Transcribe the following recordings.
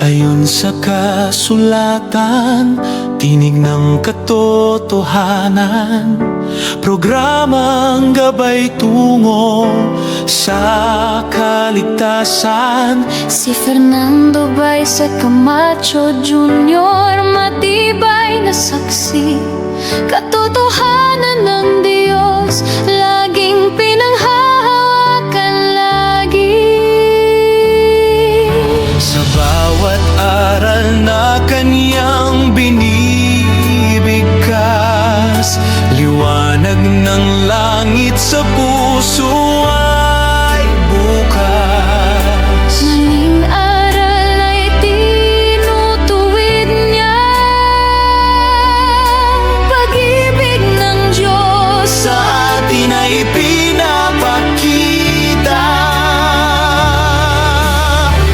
Ayon sa kasulatan, tinig ng katotohanan, programang gabay tungo sa kaligtasan. Si Fernando Baisa Camacho Jr., matibay na saksi, katotohanan ng Diyos, laging pinanghahawakan lagi. Sa bawat aral na kaniyang binibigkas, liwanag ng langit sa puso ay bukas. Maling aral ay tinutuwid niya, pag-ibig ng Diyos Sa atin ay pinapakita.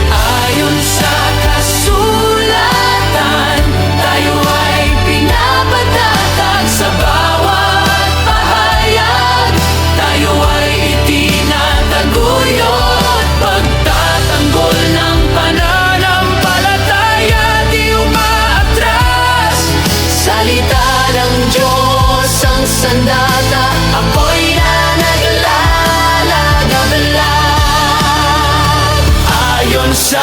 Ayon sa kasulatan, tayo ay pinapatatag. Sa bawat pahayag, tayo ay itinataguyod. Pagtatanggol ng pananampalataya, di umaatras. Salita ng Diyos ang sandata, ako'y nanaglalagablab. Ayon sa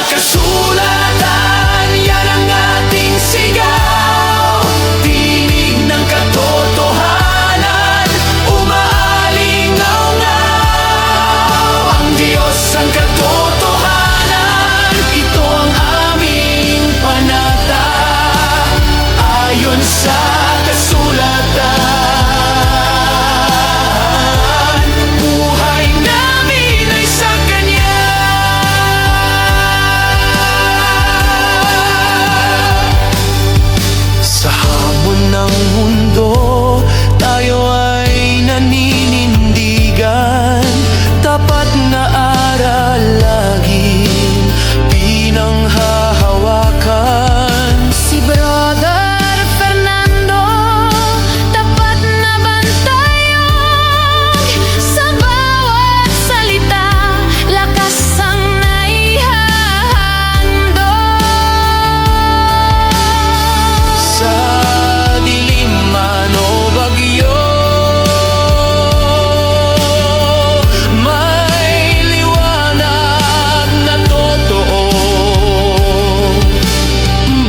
kasulatan, yan ang ating sigaw. Tinig ng katotohanan, umaalingaw-ngaw. Ang Diyos ang katotohanan, ito ang aming panata. Ayon sa kasulatan, buhay namin ay sa Kanya. Sa hamon ng mundo, tayo ay naninindigan. Tapat na aral laging pinanghahawakan. Si Brother Fernando, tapat na bantayog, sa bawat salita, lakas ang naihahandog. Sa dilim man o bagyo, may liwanag na totoo.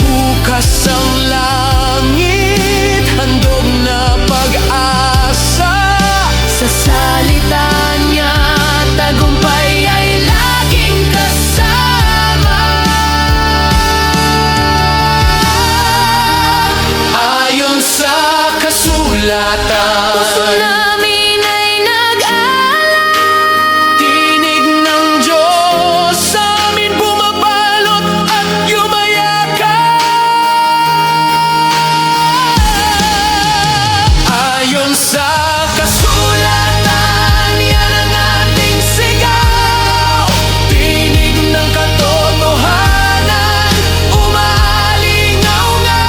Bukas ang langit, handog na pag-asa. Sa salita niya, tagumpay ay laging kasama. Ayon sa kasulatan, Puso namin ay nag-alala, tinig ng Diyos sa amin bumabalot at yumayakap. Ayon sa kasulatan, yan ang ating sigaw. Tinig ng katotohanan, umaalingaw-ngaw.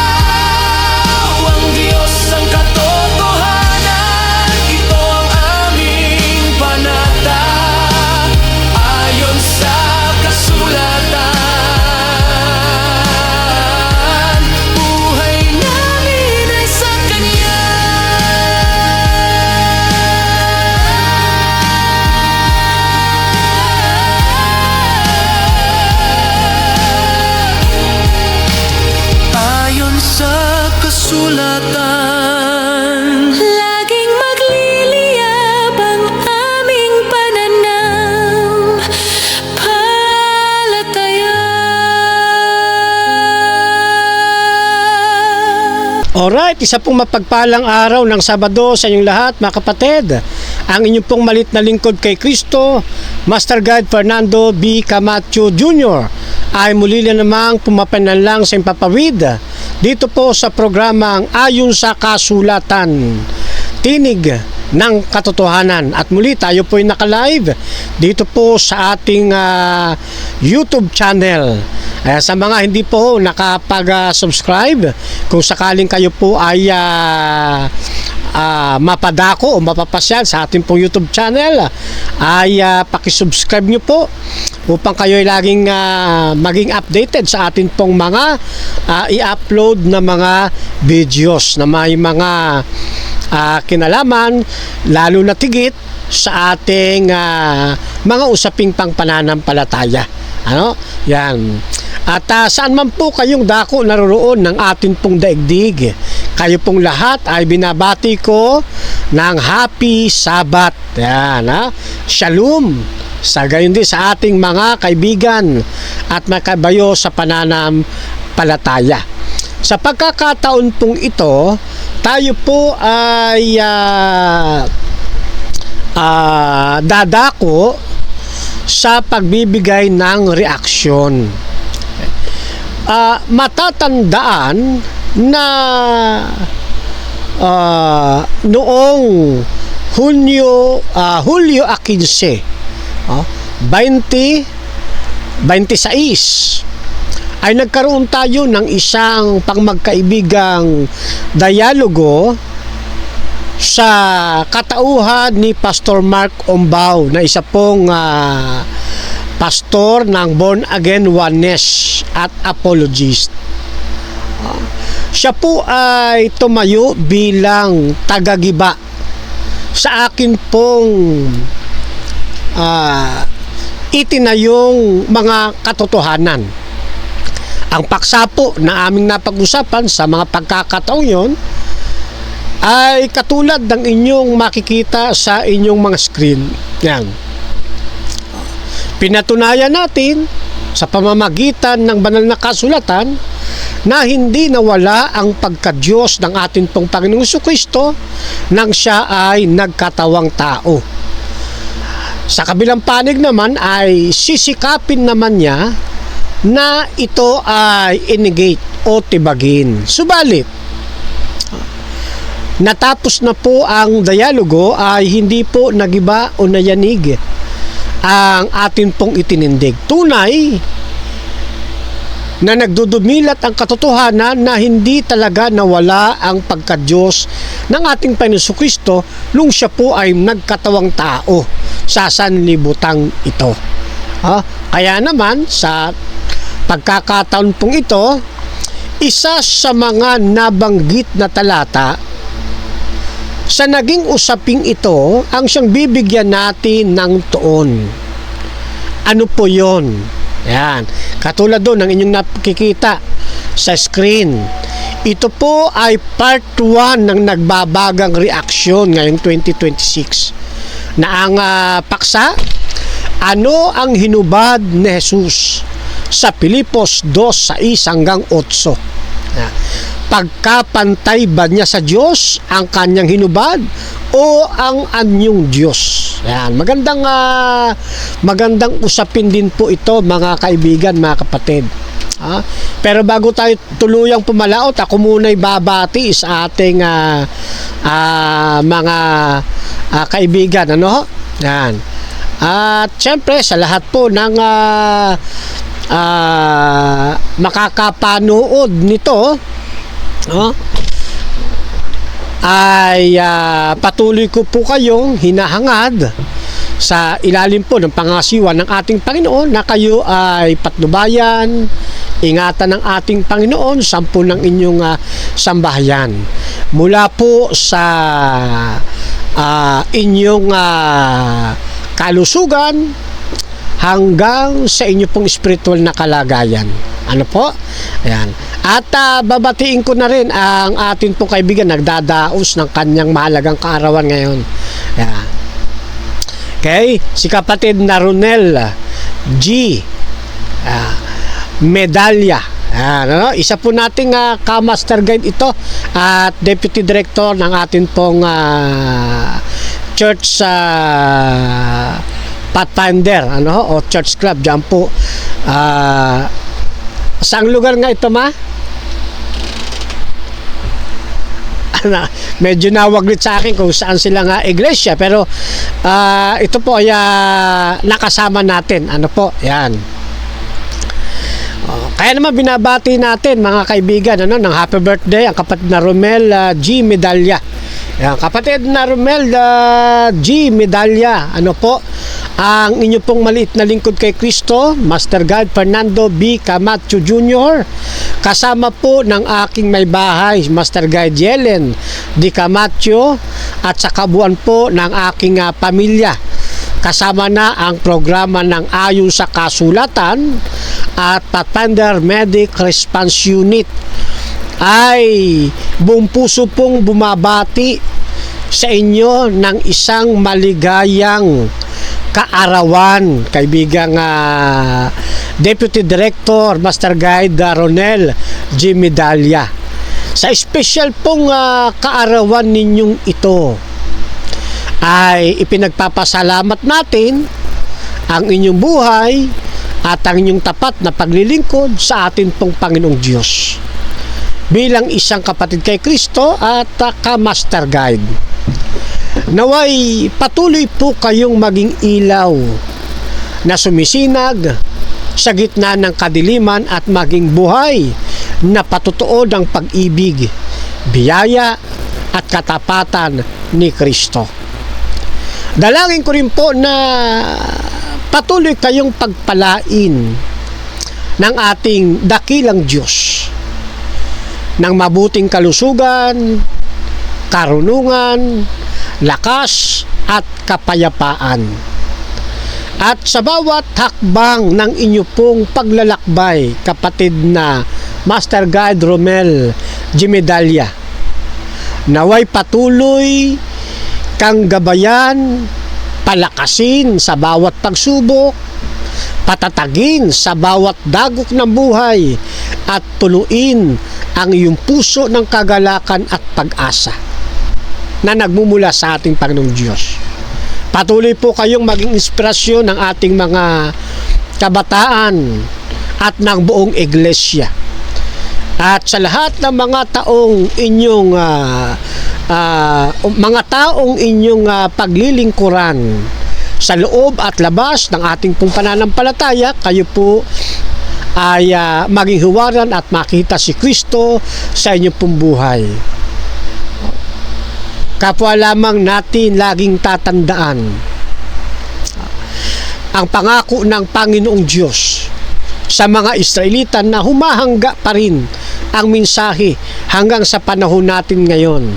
Ang Diyos ang katotohanan, ito ang aming panata. Ayon sa kasulatan, buhay namin ay sa Kanya. Ayon sa kasulatan, laging magliliyab ang aming pananampalataya. Alright, isa pong mapagpalang araw ng Sabado sa inyong lahat, mga kapatid. Ang inyong pong malit na lingkod kay Kristo, Master Guide Fernando B. Camacho Jr. ay muli na namang pumapananlang sa impapawid dito po sa programang Ayon sa Kasulatan, Tinig ng Katotohanan. At muli tayo po ay naka-live dito po sa ating YouTube channel. Sa mga hindi po nakapag-subscribe, kung sakaling kayo po ay mapadako o mapapasyal sa ating pong YouTube channel, ay pakisubscribe nyo po upang kayo ay laging maging updated sa atin pong mga i-upload na mga videos na may mga kinalaman, lalo na tigit sa ating mga usaping pang pananampalataya. Ano? Yan. At saan man po kayong dako naroroon ng atin pong daigdig, kayo pong lahat ay binabati ko ng Happy Sabbath. Yan, Shalom. Sa gayon din sa ating mga kaibigan at makabayo sa pananampalataya. Sa pagkakataon pong ito, tayo po ay dadako sa pagbibigay ng reaksyon. Matatandaan na noong Hulyo 15, 2026 ay nagkaroon tayo ng isang pangmagkaibigang dialogo sa katauhan ni Pastor Mark Ombao na isa pong pastor ng Born Again Oneness at Apologist. Siya po ay tumayo bilang tagagiba sa akin pong itinayong mga katotohanan. Ang paksa po na aming napag-usapan sa mga pagkakataong yon ay katulad ng inyong makikita sa inyong mga screen. Yan. Pinatunayan natin sa pamamagitan ng banal na kasulatan na hindi nawala ang pagka-Diyos ng ating pong Panginoong Jesucristo nang siya ay nagkatawang tao. Sa kabilang panig naman ay sisikapin naman niya na ito ay i-negate o tibagin. Subalit, natapos na po ang dialogo ay hindi po nagiba o nayanig ang atin pong itinindig. Tunay na nagdudumilat ang katotohanan na hindi talaga nawala ang pagka-Diyos ng ating Panginoon Jesucristo nung siya po ay nagkatawang tao sa sanlibutang ito. Kaya naman sa pagkakataon pong ito, isa sa mga nabanggit na talata sa naging usaping ito ang siyang bibigyan natin ng tuon. Ano po yon? Yan. Katulad doon ng inyong nakikita sa screen. Ito po ay part 1 ng nagbabagang reaksyon ngayong 2026 na ang paksa, ano ang hinubad ni Jesus sa Pilipos 2:6-8. Pagkapantay ba niya sa Diyos ang kanyang hinubad o ang anyong Diyos? Yan, magandang usapin din po ito, mga kaibigan, mga kapatid. Pero bago tayo tuluyang pumalaot, ako muna'y babati sa ating mga kaibigan, ano? Yan. At syempre sa lahat po ng makakapanood nito, ay patuloy ko po kayong hinahangad sa ilalim po ng pangasiwa ng ating Panginoon na kayo ay patnubayan, ingatan ng ating Panginoon, sampu ng inyong sambahayan. Mula po sa inyong kalusugan hanggang sa inyo pong spiritual na kalagayan. Ano po? Ayan. At babatiin ko na rin ang atin pong kaibigan nagdadaos ng kanyang mahalagang kaarawan ngayon. Ayan. Okay? Si kapatid na Ronel G. Medalya. Ayan, ano? Isa po nating ka-master guide ito at deputy director ng atin pong church Pathfinder, o church club diyan po. Saang lugar nga ito, ma? Medyo nawaglit sa akin kung saan sila nga iglesia, pero ito po ay nakasama natin. Ano po? Yan. Kaya naman binabati natin, mga kaibigan, ng happy birthday ang kapatid na Romel G. Medalya. Yan, kapatid na Romel G. Medalya, ano po? ang inyo pong maliit na lingkod kay Kristo, Master Guide Fernando B. Camacho Jr. Kasama po ng aking may bahay, Master Guide Yelen D. Camacho, at sa kabuuan po ng aking pamilya. Kasama na ang programa ng Ayon sa Kasulatan at Pathfinder Medic Response Unit. Ay buong puso pong bumabati sa inyo ng isang maligayang kaarawan, kaibigang Deputy Director Master Guide Ronel G. Medalla. Sa special pong kaarawan ninyong ito ay ipinagpapasalamat natin ang inyong buhay at ang inyong tapat na paglilingkod sa atin pong Panginoong Diyos bilang isang kapatid kay Kristo at ka-Master Guide. Naway patuloy po kayong maging ilaw na sumisinag sa gitna ng kadiliman at maging buhay na patutuo ng pag-ibig, biyaya at katapatan ni Kristo. Dalangin ko rin po na patuloy kayong pagpalain ng ating dakilang Diyos ng mabuting kalusugan, karunungan, lakas at kapayapaan. At sa bawat hakbang ng inyo pong paglalakbay, kapatid na Master Guide Romel G. Medalla, naway patuloy kang gabayan, palakasin sa bawat pagsubok, patatagin sa bawat dagok ng buhay, at tuluin ang iyong puso ng kagalakan at pag-asa na nagmumula sa ating Panginoong Diyos. Patuloy po kayong maging inspirasyon ng ating mga kabataan at ng buong iglesia. At sa lahat ng mga taong inyong paglilingkuran sa loob at labas ng ating pong pananampalataya, kayo po ay maging huwaran at makita si Kristo sa inyong pong buhay. Kapwa lamang natin laging tatandaan ang pangako ng Panginoong Diyos sa mga Israelita na humahangga pa rin ang mensahe hanggang sa panahon natin ngayon.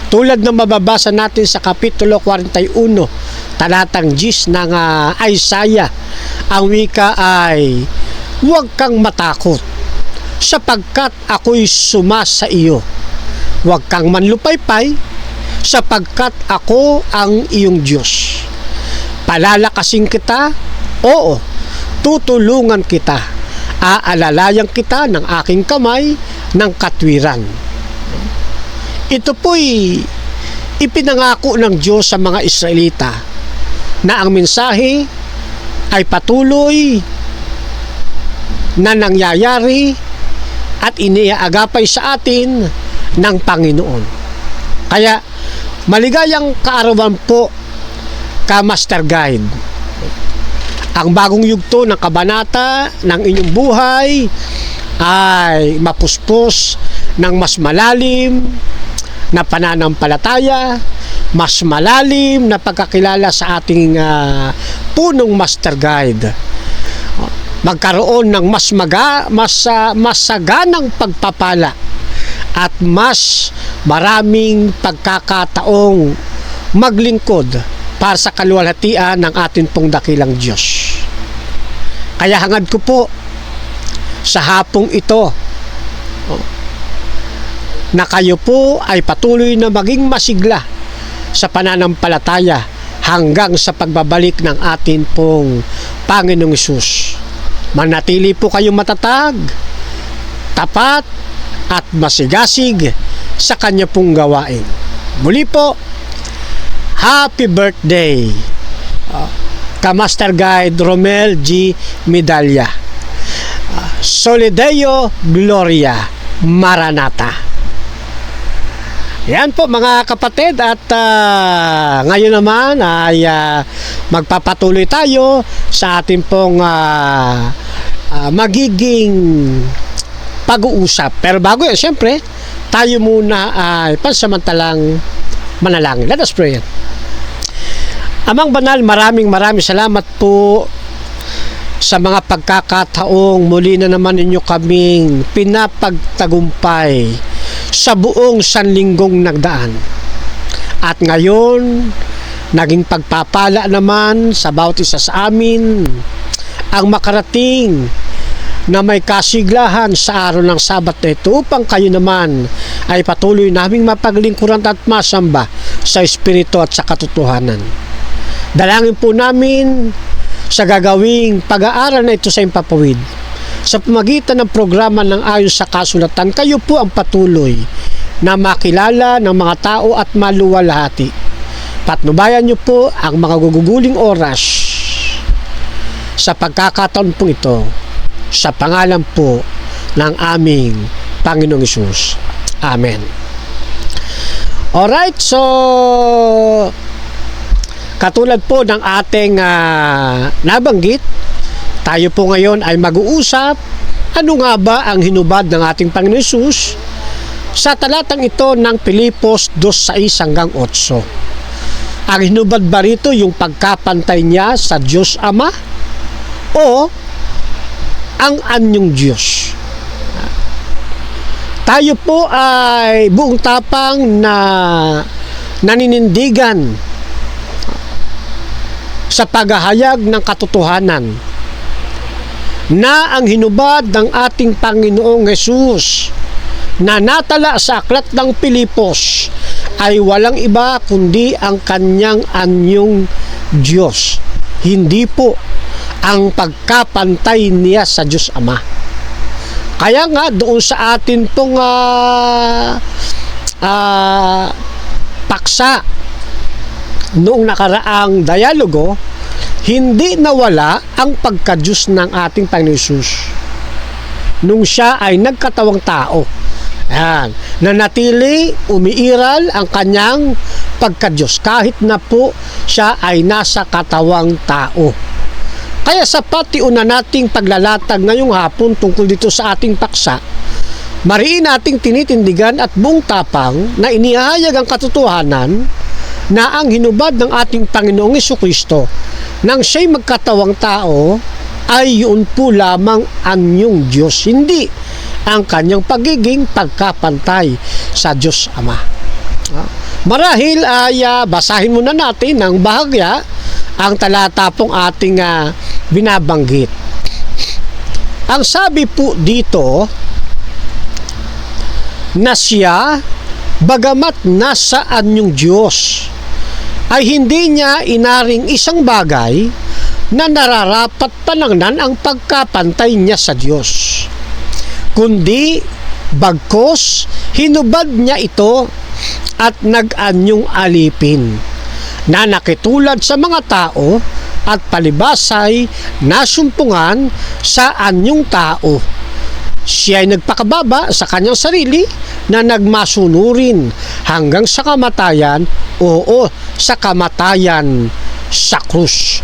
Tulad ng mababasa natin sa Kapitulo 41, talatang 10 ng Isaiah, ang wika ay, "Huwag kang matakot, sapagkat ako'y sumasa iyo. Huwag kang manlupaypay, sapagkat ako ang iyong Diyos. Palalakasin kita, oo, tutulungan kita. Aalalayan kita ng aking kamay ng katwiran." Ito po'y ipinangako ng Diyos sa mga Israelita na ang mensahe ay patuloy na nangyayari at iniaagapay sa atin ng Panginoon. Kaya maligayang kaarawan po, ka-Master Guide. Ang bagong yugto ng kabanata ng inyong buhay ay mapuspos ng mas malalim na pananampalataya, mas malalim na pagkakilala sa ating punong Master Guide. Magkaroon ng mas saganang pagpapala at mas maraming pagkakataong maglingkod para sa kaluwalhatian ng ating pong dakilang Diyos. Kaya hangad ko po sa hapong ito na kayo po ay patuloy na maging masigla sa pananampalataya hanggang sa pagbabalik ng atin pong Panginoong Hesus. Manatili po kayong matatag, tapat at masigasig sa kanya pong gawain. Muli po, happy birthday, ka-Master Guide Romel G. Medalla. Soli Deo Gloria, Maranatha. Yan po mga kapatid, at ngayon naman ay magpapatuloy tayo sa ating pong magiging pag-uusap. Pero bago yan, siyempre, tayo muna ay pansamantalang manalangin. Let us pray. Amang Banal, maraming salamat po sa mga pagkakataong muli na naman ninyo kaming pinapagtagumpay sa buong sanlinggong nagdaan. At ngayon, naging pagpapala naman sa bawat isa sa amin ang makarating na may kasiglahan sa araw ng Sabat na ito upang kayo naman ay patuloy naming mapaglingkuran at masamba sa Espiritu at sa katotohanan. Dalangin po namin sa gagawing pag-aaral na ito sa Impapawid. Sa pamagitan ng programa ng Ayon sa Kasulatan, kayo po ang patuloy na makilala ng mga tao at maluwalhati. Patnubayan niyo po ang mga guguguling oras sa pagkakataon po ito sa pangalan po ng aming Panginoong Hesus. Amen. Alright, so katulad po ng ating nabanggit, tayo po ngayon ay mag-uusap ano nga ba ang hinubad ng ating Panginoon Hesus sa talatang ito ng Pilipos 2:6-8. Ang hinubad ba rito yung pagkapantay niya sa Diyos Ama o ang anyong Diyos? Tayo po ay buong tapang na naninindigan sa paghahayag ng katotohanan na ang hinubad ng ating Panginoong Hesus na natala sa aklat ng Pilipos ay walang iba kundi ang kanyang anyong Diyos. Hindi po ang pagkapantay niya sa Diyos Ama. Kaya nga doon sa atin pong paksa noong nakaraang dialogo, hindi nawala ang pagka-Diyos ng ating Panginoon Hesus nung siya ay nagkatawang tao. Ayan, nanatili, umiiral ang kanyang pagka-Diyos kahit na po siya ay nasa katawang tao. Kaya sa patiuna nating paglalatag ngayong hapon tungkol dito sa ating paksa, mariin nating tinitindigan at buong tapang na inihayag ang katotohanan na ang hinubad ng ating Panginoong Hesukristo nang siya'y magkatawang tao ay yun po lamang anyong Diyos, hindi ang kanyang pagiging pagkapantay sa Diyos Ama. Marahil ay basahin muna natin ng bahagya ang talata pong ating binabanggit. Ang sabi po dito na siya, bagamat nasa anyong Diyos, ay hindi niya inaring isang bagay na nararapat panangnan ang pagkapantay niya sa Diyos, kundi bagkos hinubad niya ito at nag-anyong alipin na nakitulad sa mga tao at palibasay nasumpungan sa anyong tao. Siya ay nagpakababa sa kanyang sarili na nagmasunurin hanggang sa kamatayan, sa kamatayan sa krus.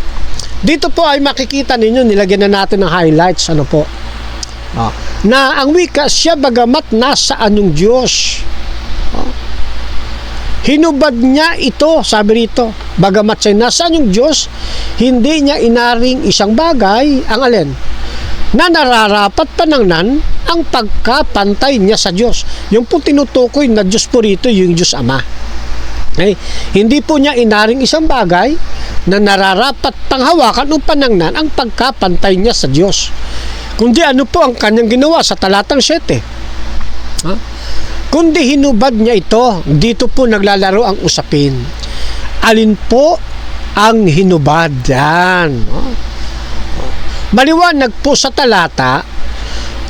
Dito po ay makikita ninyo, nilagyan na natin ng highlights, na ang wika, siya bagamat nasa anyong Diyos. Hinubad niya ito, sabi rito, bagamat siya nasa anyong Diyos, hindi niya inaring isang bagay, ang alin? Na nararapat panangnan ang pagkapantay niya sa Diyos. Yung po tinutukoy na Diyos po rito, yung Diyos Ama. Okay? Hindi po niya inaring isang bagay na nararapat panghawakan o panangnan ang pagkapantay niya sa Diyos. Kundi ano po ang kanyang ginawa sa talatang 7? Kundi hinubad niya ito. Dito po naglalaro ang usapin. Alin po ang hinubad? Yan. Maliwanag po sa talata,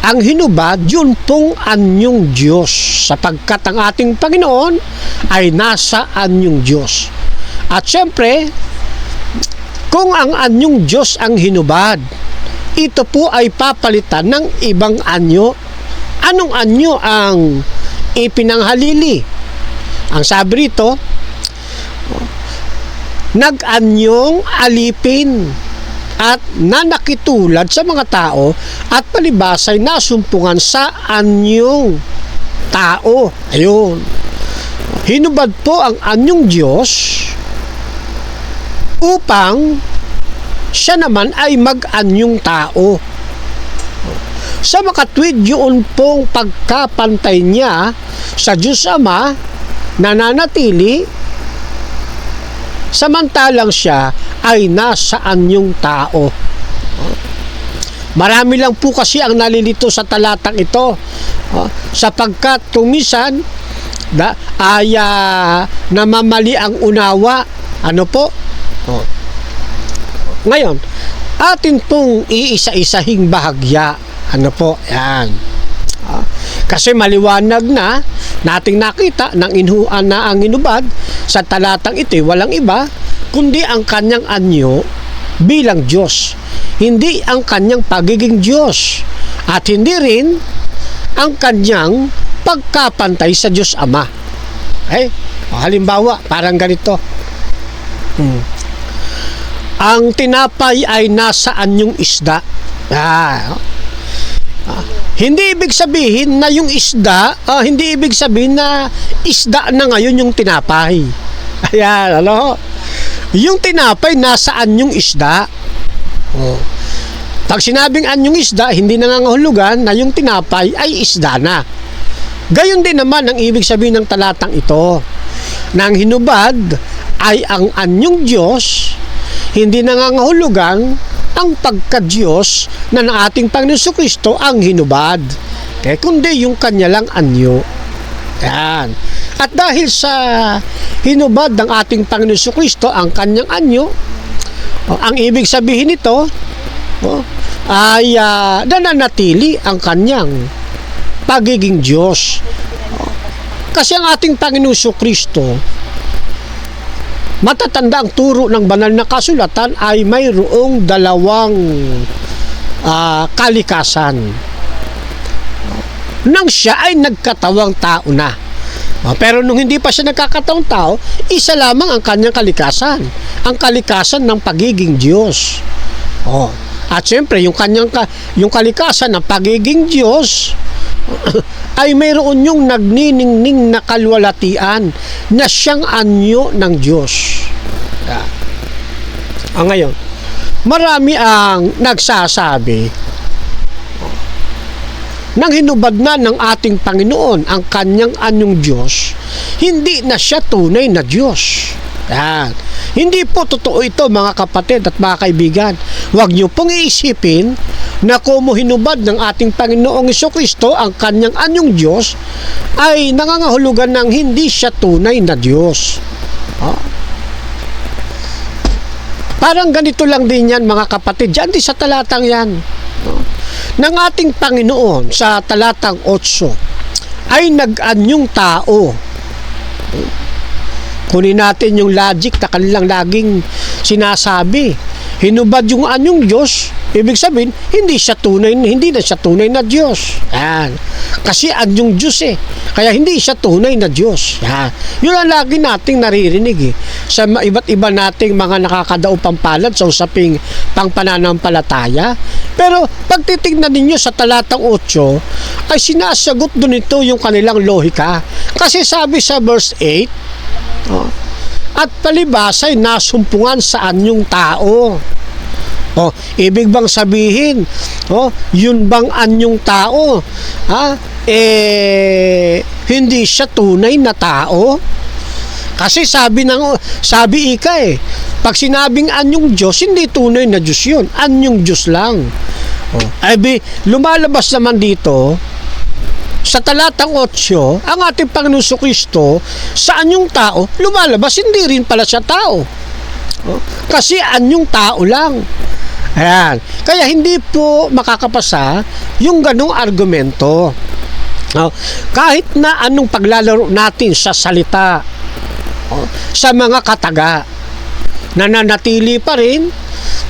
ang hinubad, yun pong anyong Diyos, sapagkat ang ating Panginoon ay nasa anyong Diyos. At syempre, kung ang anyong Diyos ang hinubad, ito po ay papalitan ng ibang anyo. Anong anyo ang ipinanghalili? Ang sabi rito, nag-anyong alipin at nanakitulad sa mga tao at palibasay nasumpungan sa anyong tao. Ayun. Hinubad po ang anyong Diyos upang siya naman ay mag-anyong tao. Sa makatwid yun pong pagkapantay niya sa Diyos Ama, nananatili, samantalang siya ay nasa anyong tao. Marami lang po kasi ang nalilito sa talatang ito, sapagkat tumisan namamali ang unawa. Ano po? Ngayon, atin pong iisa-isahing bahagya. Ano po? Yan. Kasi maliwanag na nating nakita ng inhuan na ang inubad sa talatang ito, walang iba kundi ang kanyang anyo bilang Diyos. Hindi ang kanyang pagiging Diyos at hindi rin ang kanyang pagkapantay sa Diyos Ama. Halimbawa, parang ganito. Ang tinapay ay nasa anyong isda. Hindi ibig sabihin na yung isda, hindi ibig sabihin na isda na ngayon yung tinapay. Ayan, ano? Yung tinapay nasa anyong isda. Pag sinabing anyong isda, hindi nangangahulugan na yung tinapay ay isda na. Gayon din naman ang ibig sabihin ng talatang ito. Nang hinubad ay ang anyong Diyos, hindi nangangahulugan ang pagka-Diyos na ng ating Panginoon Jesucristo ang hinubad. Kundi yung kanya lang anyo. Yan. At dahil sa hinubad ng ating Panginoon Jesucristo ang kanyang anyo, ang ibig sabihin nito ay nananatili ang kanyang pagiging Diyos. Kasi ang ating Panginoon Jesucristo, matatanda ang turo ng banal na kasulatan ay mayroong dalawang kalikasan nang siya ay nagkatawang tao na. Pero nung hindi pa siya nagkakatawang tao, isa lamang ang kanyang kalikasan, ang kalikasan ng pagiging Diyos. At siyempre yung kalikasan ng pagiging Diyos ay mayroon yung nagniningning na kalwalatian na siyang anyo ng Diyos. Ngayon, marami ang nagsasabi nang hinubad na ng ating Panginoon ang kanyang anyong Diyos, hindi na siya tunay na Diyos. Hindi po totoo ito, mga kapatid at mga kaibigan. Huwag niyo pong iisipin na kung hinubad ng ating Panginoong Jesucristo ang kanyang anyong Diyos ay nangangahulugan ng hindi siya tunay na Diyos. Parang ganito lang din yan, mga kapatid. Diyan din sa talatang yan ng ating Panginoon sa talatang 8 ay nag-anyong tao. Kunin natin yung logic na kanilang laging sinasabi. Hinubad yung anyong Diyos, ibig sabihin, hindi na siya tunay na Diyos. Yan. Kasi anyong Diyos kaya hindi siya tunay na Diyos. Yan. Yun ang lagi nating naririnig sa iba't iba nating mga nakakadaupang pampalad sa usaping pangpananampalataya. Pero pag titignan ninyo sa talatang 8, ay sinasagot doon ito yung kanilang lohika. Kasi sabi sa verse 8, at palibas ay nasumpungan sa anyong tao. Ibig bang sabihin, yun bang anyong tao? Hindi siya tunay na tao? Kasi sabi pag sinabing anyong Diyos, hindi tunay na Diyos yun. Anyong Diyos lang. Lumalabas naman dito, sa talatang 8, ang ating Panginoon Jesucristo, sa anyong tao, lumalabas, hindi rin pala siya tao. Kasi anyong tao lang. Ayan. Kaya hindi po makakapasa yung ganong argumento. Kahit na anong paglalaro natin sa salita, sa mga kataga, nananatili pa rin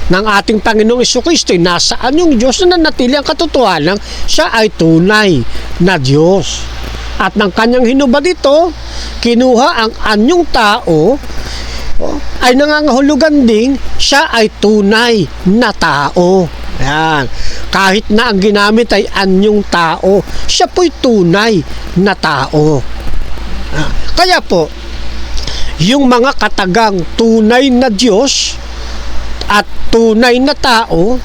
ng ating Panginoong Jesucristo, nasaan yung Diyos, na nanatili ang katotohanan, siya ay tunay na Diyos. At ng kanyang hinubad ito, kinuha ang anyong tao, ay nangangahulugan ding siya ay tunay na tao. Yan. Kahit na ang ginamit ay anyong tao, siya po'y tunay na tao. Kaya po, yung mga katagang tunay na Diyos at tunay na tao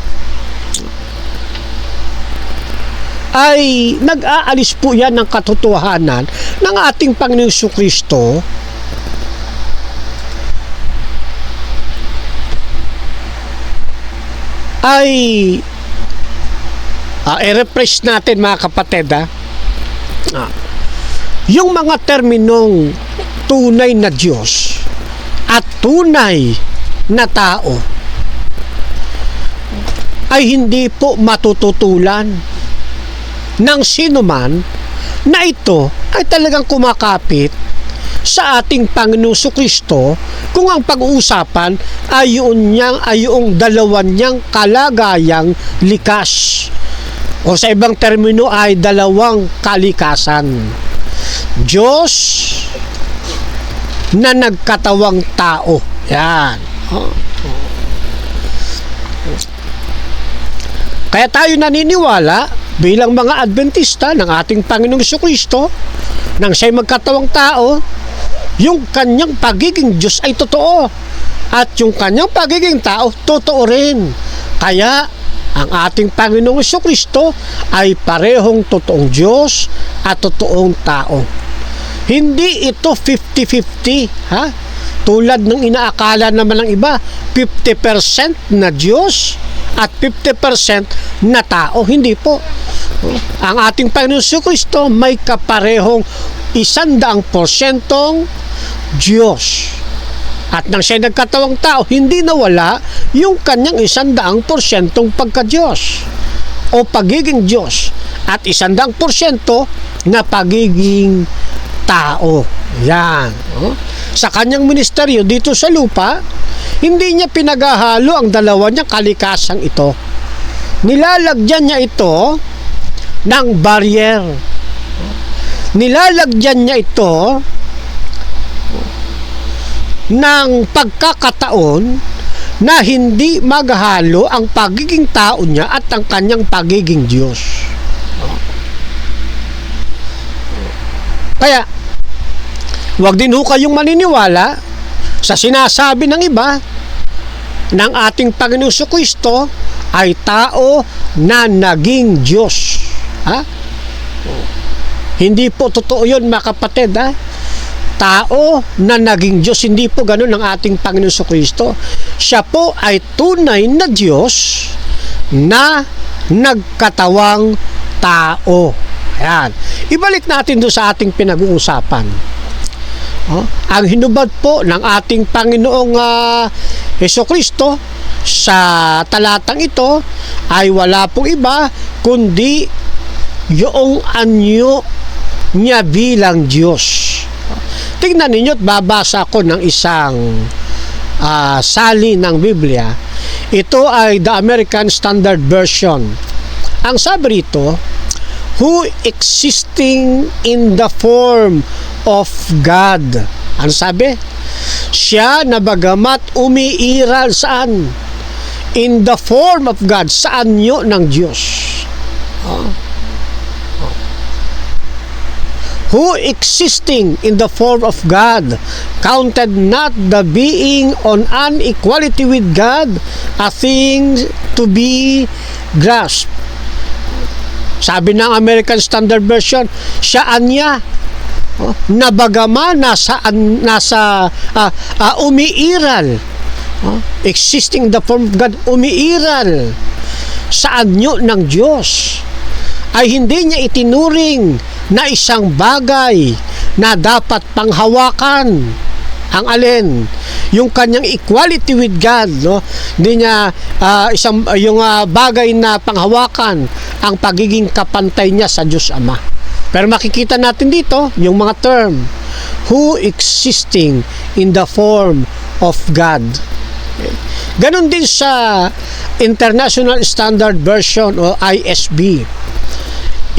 ay nag-aalis po yan ng katotohanan ng ating Panginoong Jesucristo ay i-refresh natin mga kapatid yung mga terminong tunay na Diyos at tunay na tao ay hindi po matututulan ng sinuman na ito ay talagang kumakapit sa ating Panginoong Jesucristo kung ang pag-uusapan ay yung dalawan niyang kalagayang likas o sa ibang termino ay dalawang kalikasan. Diyos na nagkatawang tao. Yan. Kaya tayo naniniwala bilang mga Adventista ng ating Panginoong Jesucristo nang siya'y magkatawang tao, yung kanyang pagiging Diyos ay totoo at yung kanyang pagiging tao totoo rin. Kaya ang ating Panginoong Jesucristo ay parehong totoong Diyos at totoong tao. Hindi ito 50-50, ha? Tulad ng inaakala naman ng iba, 50% na Diyos at 50% na tao. Hindi po. Ang ating Panginoon Jesucristo may kaparehong 100% Diyos. At nang siya nagkatawang tao, hindi nawala yung kanyang 100% pagka-Diyos o pagiging Diyos at 100% na pagiging tao. Yan. Sa kanyang ministeryo dito sa lupa, hindi niya pinaghahalo ang dalawa niyang kalikasang ito. Nilalagyan niya ito ng barrier. Nilalagyan niya ito ng pagkakataon na hindi maghalo ang pagiging tao niya at ang kanyang pagiging Diyos. Kaya, huwag din ho kayong maniniwala sa sinasabi ng iba ng ating Panginoong Jesucristo ay tao na naging Diyos. Ha? Hindi po totoo yun mga kapatid. Ha? Tao na naging Diyos, hindi po ganun ang ating Panginoong Jesucristo. Siya po ay tunay na Diyos na nagkatawang tao. Ayan. Ibalik natin doon sa ating pinag-uusapan. Ang hinubad po ng ating Panginoong Jesucristo sa talatang ito ay wala pong iba kundi yung anyo niya bilang Diyos. Tingnan ninyo at babasa ko ng isang sali ng Biblia. Ito ay the American Standard Version. Ang sabi rito, who existing in the form of God. Ano sabi? Siya na bagamat umiiral saan? In the form of God. Sa anyo ng Diyos. Who existing in the form of God, counted not the being on an equality with God a thing to be grasped. Sabi ng American Standard Version, siya anya na bagaman nasa umiiral, existing in the form of God, umiiral sa anyo ng Diyos, ay hindi niya itinuring na isang bagay na dapat panghawakan. Ang alin? Yung kanyang equality with God, no? Hindi niya yung bagay na panghawakan ang pagiging kapantay niya sa Diyos Ama. Pero makikita natin dito yung mga term, who existing in the form of God. Ganon din sa International Standard Version o ISB.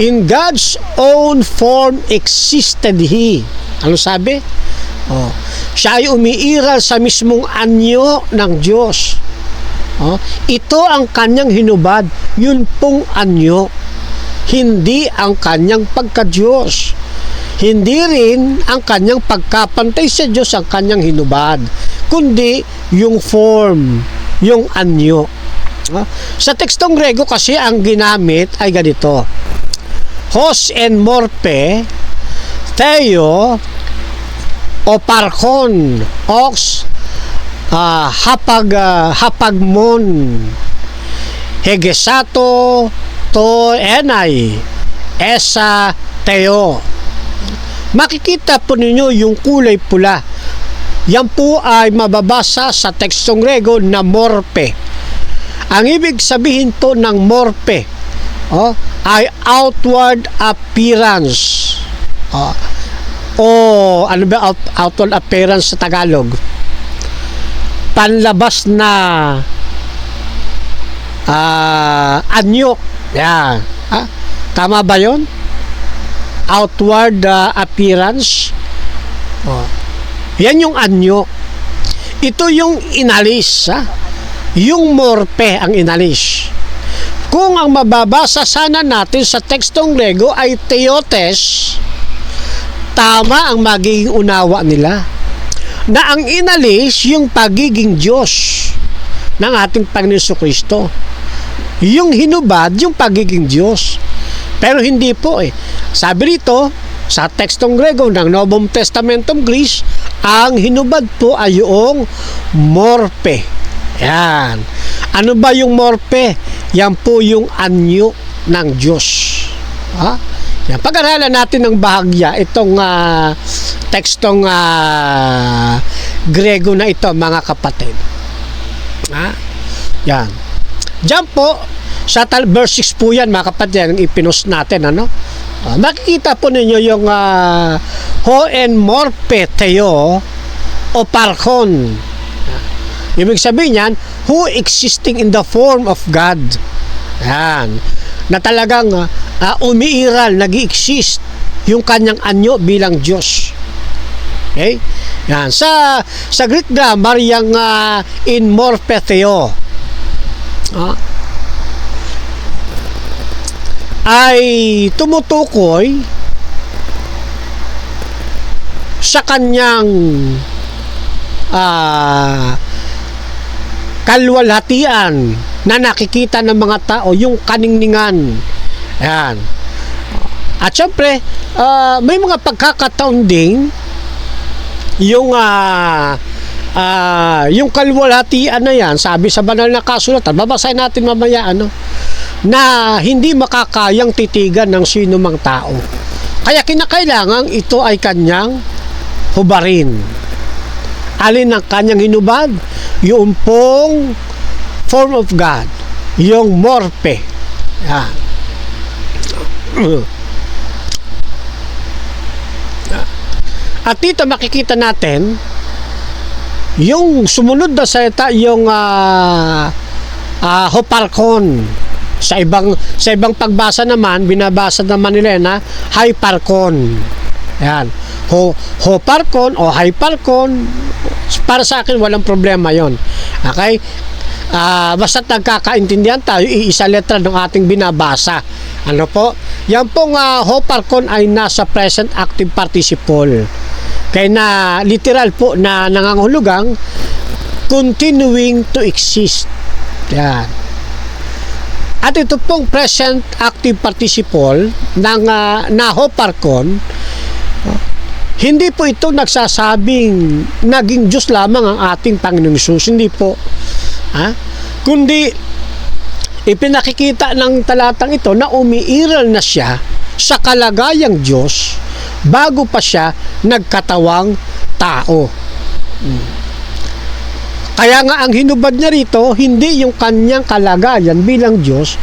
In God's own form existed He. Ano sabi? Siya ay umiiral sa mismong anyo ng Diyos. Ito ang kanyang hinubad, yun pong anyo. Hindi ang kanyang pagka-Diyos. Hindi rin ang kanyang pagkapantay sa Diyos ang kanyang hinubad, kundi yung form, yung anyo. Sa tekstong Grego kasi ang ginamit ay ganito: hos en morpe, theo, o parkon, ox, hapagmon, hegesato, to enay, esa, theo. Makikita po ninyo yung kulay pula. Yan po ay mababasa sa tekstong Grego na morpe. Ang ibig sabihin po ng morpe ay outward appearance. O ano ba outward appearance sa Tagalog? Panlabas na anyo. Yan. Tama ba yun? Outward appearance. Yan yung anyo. Ito yung inalis. Yung morpe ang inalis. Kung ang mababasa sana natin sa tekstong Grego ay theotes, tama ang magiging unawa nila. Na ang inalis yung pagiging Diyos ng ating Panginoon Kristo. Yung hinubad, yung pagiging Diyos. Pero hindi po Sabi rito, sa tekstong Grego ng Novum Testamentum Greece, ang hinubad po ay yung morpe. Yan. Ano ba yung morpe? Yan po yung anyo ng Diyos. Yan. Pag-aralan natin ng bahagya itong tekstong Grego na ito, mga kapatid. Yan. Diyan po, sa verse 6 po yan, mga kapatid, ang ipinost natin, makikita po ninyo yung ho en morpe theo o parkon. Ibig sabihin yan, who existing in the form of God. Yan. Na talagang umiiral, nag-i-exist yung kanyang anyo bilang Diyos. Okay? Yan. Sa Greek grammar, yung in morpe theo ay tumutukoy sa kanyang kalwalhatian na nakikita ng mga tao, yung kaningningan. Yan. At syempre, may mga pagkakataon ding yung kalwalhatian na yan, sabi sa banal na kasulatan, babasahin natin mamaya, na hindi makakayang titigan ng sino mang tao. Kaya kinakailangan ito ay kanyang hubarin. Alin ang kanyang hinubad? Yung pong form of God, yung morpe. Yan. At dito makikita natin yung sumunod na salita, yung hoparkon. Sa ibang pagbasa naman, binabasa naman nila na hyparkon. Yan. Hoparkon o hyparkon, para sa akin walang problema yon. Okay? Basta't nagkakaintindihan tayo, iisa letra ng ating binabasa. Ano po? Yan pong hoparkon ay nasa present active participle. Kaya na literal po na nangangahulugang continuing to exist. Yan. At ito pong present active participle ng hoparkon, hindi po ito nagsasabing naging Diyos lamang ang ating Panginoong Hesus. Hindi po. Kundi ipinakikita ng talatang ito na umiiral na siya sa kalagayang Diyos bago pa siya nagkatawang tao. Kaya nga ang hinubad niya rito, hindi yung kanyang kalagayan bilang Diyos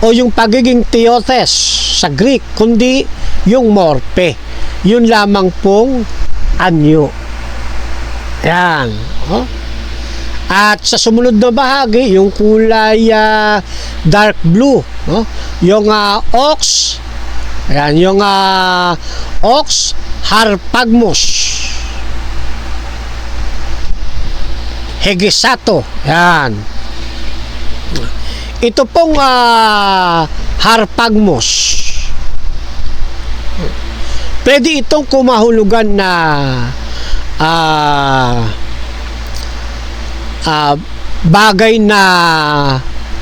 o yung pagiging theotes sa Greek, kundi yung morpe. Yun lamang pong anyo. Yan. At sa sumunod na bahagi, yung kulay dark blue, yung ox, ayan, yung ox harpagmos. Hegesato. Yan. Ito pong harpagmos. Pwede itong kumahulugan na bagay na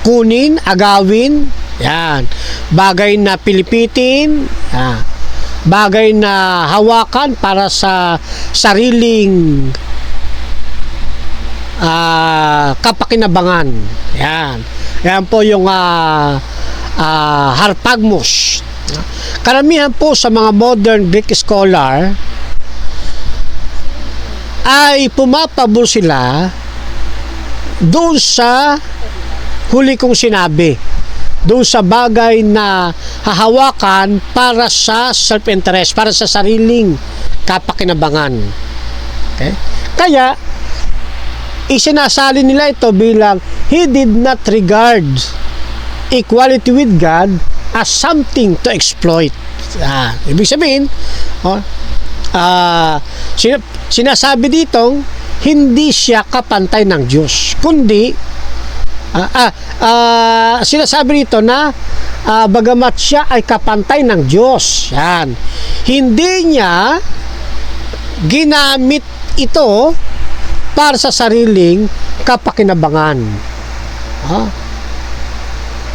kunin, agawin, yan. Bagay na pilipitin, bagay na hawakan para sa sariling kapakinabangan. Yan. Yan po yung harpagmos. Karamihan po sa mga modern Greek scholar ay pumapabor sila doon sa huli kong sinabi, doon sa bagay na hahawakan para sa self-interest, para sa sariling kapakinabangan. Okay? Kaya isinasali nila ito bilang he did not regard equality with God as something to exploit. Ibig sabihin, sinasabi ditong hindi siya kapantay ng Diyos, kundi sinasabi dito na bagamat siya ay kapantay ng Diyos, yan, hindi niya ginamit ito para sa sariling kapakinabangan.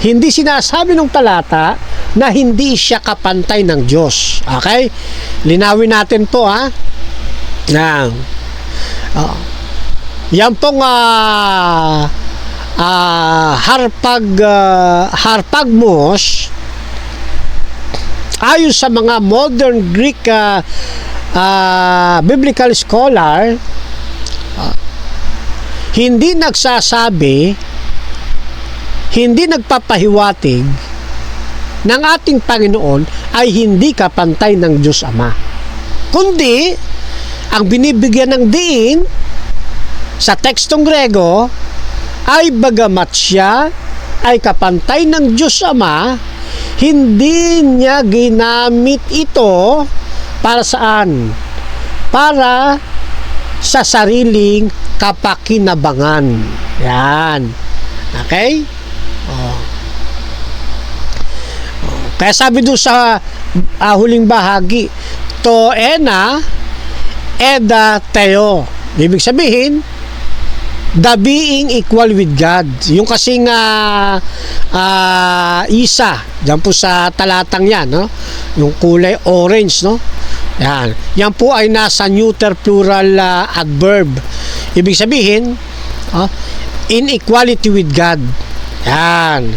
Hindi sinasabi ng talata na hindi siya kapantay ng Diyos. Okay? Linawin natin po, yan pong harpagmos, ayon sa mga modern Greek biblical scholar, hindi nagsasabi, hindi nagpapahiwatig ng ating Panginoon ay hindi kapantay ng Diyos Ama, kundi ang binibigyan ng diin sa tekstong Grego ay bagamat siya ay kapantay ng Diyos Ama, hindi niya ginamit ito para saan? Para sa sariling kapakinabangan. Yan. Okay? Kaya sabi doon sa huling bahagi, to ena eda teo. Ibig sabihin, the being equal with God. Yung kasing isa, dyan po sa talatang yan, no? Yung kulay orange, no? Yan. Yan po ay nasa neuter plural adverb. Ibig sabihin, in equality with God. Yan.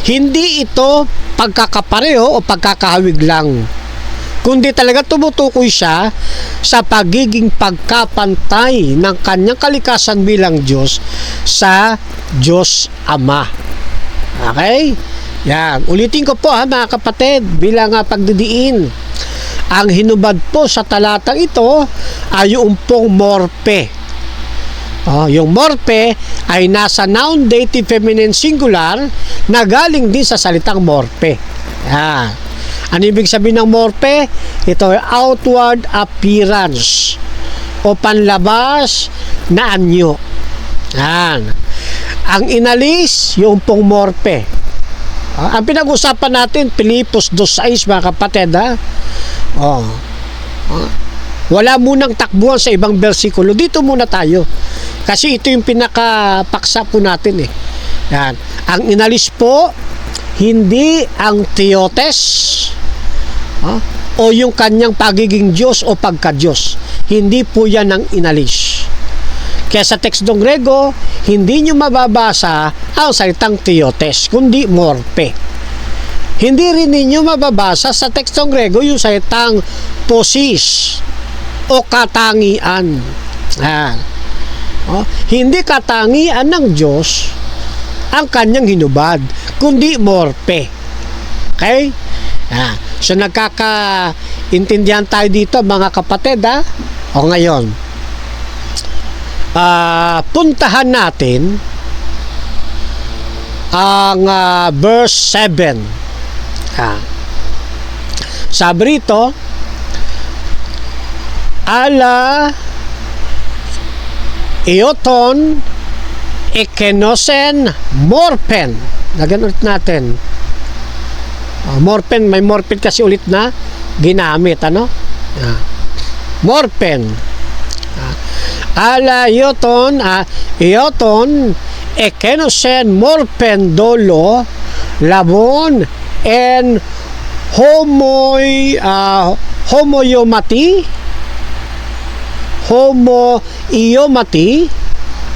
Hindi ito pagkakapareho o pagkakahawig lang, kundi talaga tumutukoy siya sa pagiging pagkapantay ng kanyang kalikasan bilang Diyos sa Diyos Ama. Okay? Yan. Ulitin ko po mga kapatid, bilang pagdidiin. Ang hinubad po sa talatang ito ay yung pong morpe. Yung morpe ay nasa noun dative feminine singular na galing din sa salitang morpe. Yan. Ano ibig sabihin ng morpe? Ito ay outward appearance o panlabas na anyo. Yan. Ang inalis, yung pong morpe. Ang pinag-usapan natin, Pilipos 2:6 mga kapatid. Wala munang takbuhan sa ibang bersikulo. Dito muna tayo. Kasi ito yung pinakapaksa po natin. Yan. Ang inalis po, hindi ang theotes o yung kanyang pagiging Diyos o pagka-Diyos. Hindi po yan ang inalis. Kaya sa tekstong Grego, hindi nyo mababasa ang salitang theotes, kundi morpe. Hindi rin ninyo mababasa sa tekstong Grego yung salitang posis o katangian. Hindi katangian ng Diyos ang kanyang hinubad, kundi morpe. Okay? So nagkakaintindihan tayo dito mga kapatid. O ngayon, puntahan natin ang verse 7. Sabi rito, ala ioton ekenosen morpen. Lagyan ulit natin. Morpen, may morpen kasi ulit na ginamit, Morpen. Ala ioton, ioton, ekenosen morpen dolo, labon, en homoiomati,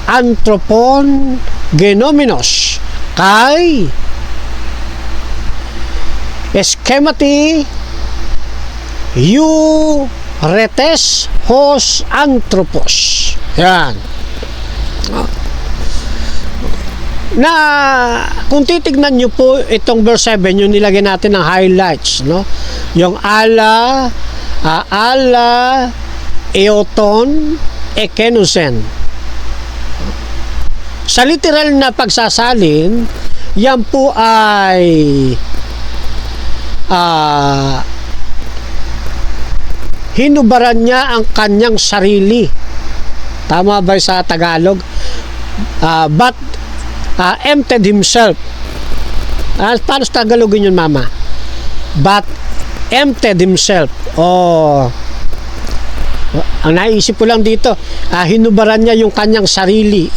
antropon genomenos, kai eskemati, retes hos anthropos. Yan. Na kung titignan nyo po itong verse 7, yung nilagay natin ng highlights, no? Yung ala, eoton, ekenosen. Sa literal na pagsasalin, yan po ay hinubaran niya ang kanyang sarili. Tama ba sa Tagalog? But emptied himself. Paano sa Tagalogin yun, mama? But emptied himself. Ang naisip ko lang dito, hinubaran niya yung kanyang sarili.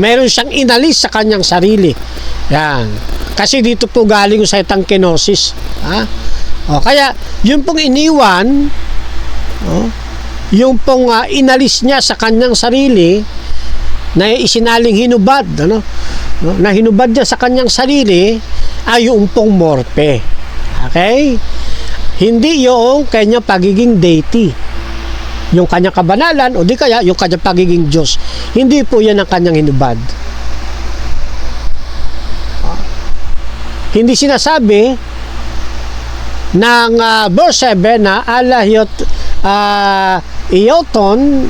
Meron siyang inalis sa kanyang sarili. Yan. Kasi dito po galing sa itang kenosis. Kaya yung pong iniwan, yung pong inalis niya sa kanyang sarili, na isinaling hinubad, na hinubad niya sa kanyang sarili, ay yung pong morpe. Okay? Hindi yung kanyang pagiging deity, yung kanyang kabanalan, o di kaya yung kanyang pagiging Diyos. Hindi po yan ang kanyang hinubad. Hindi sinasabi ng verse 7 na ioton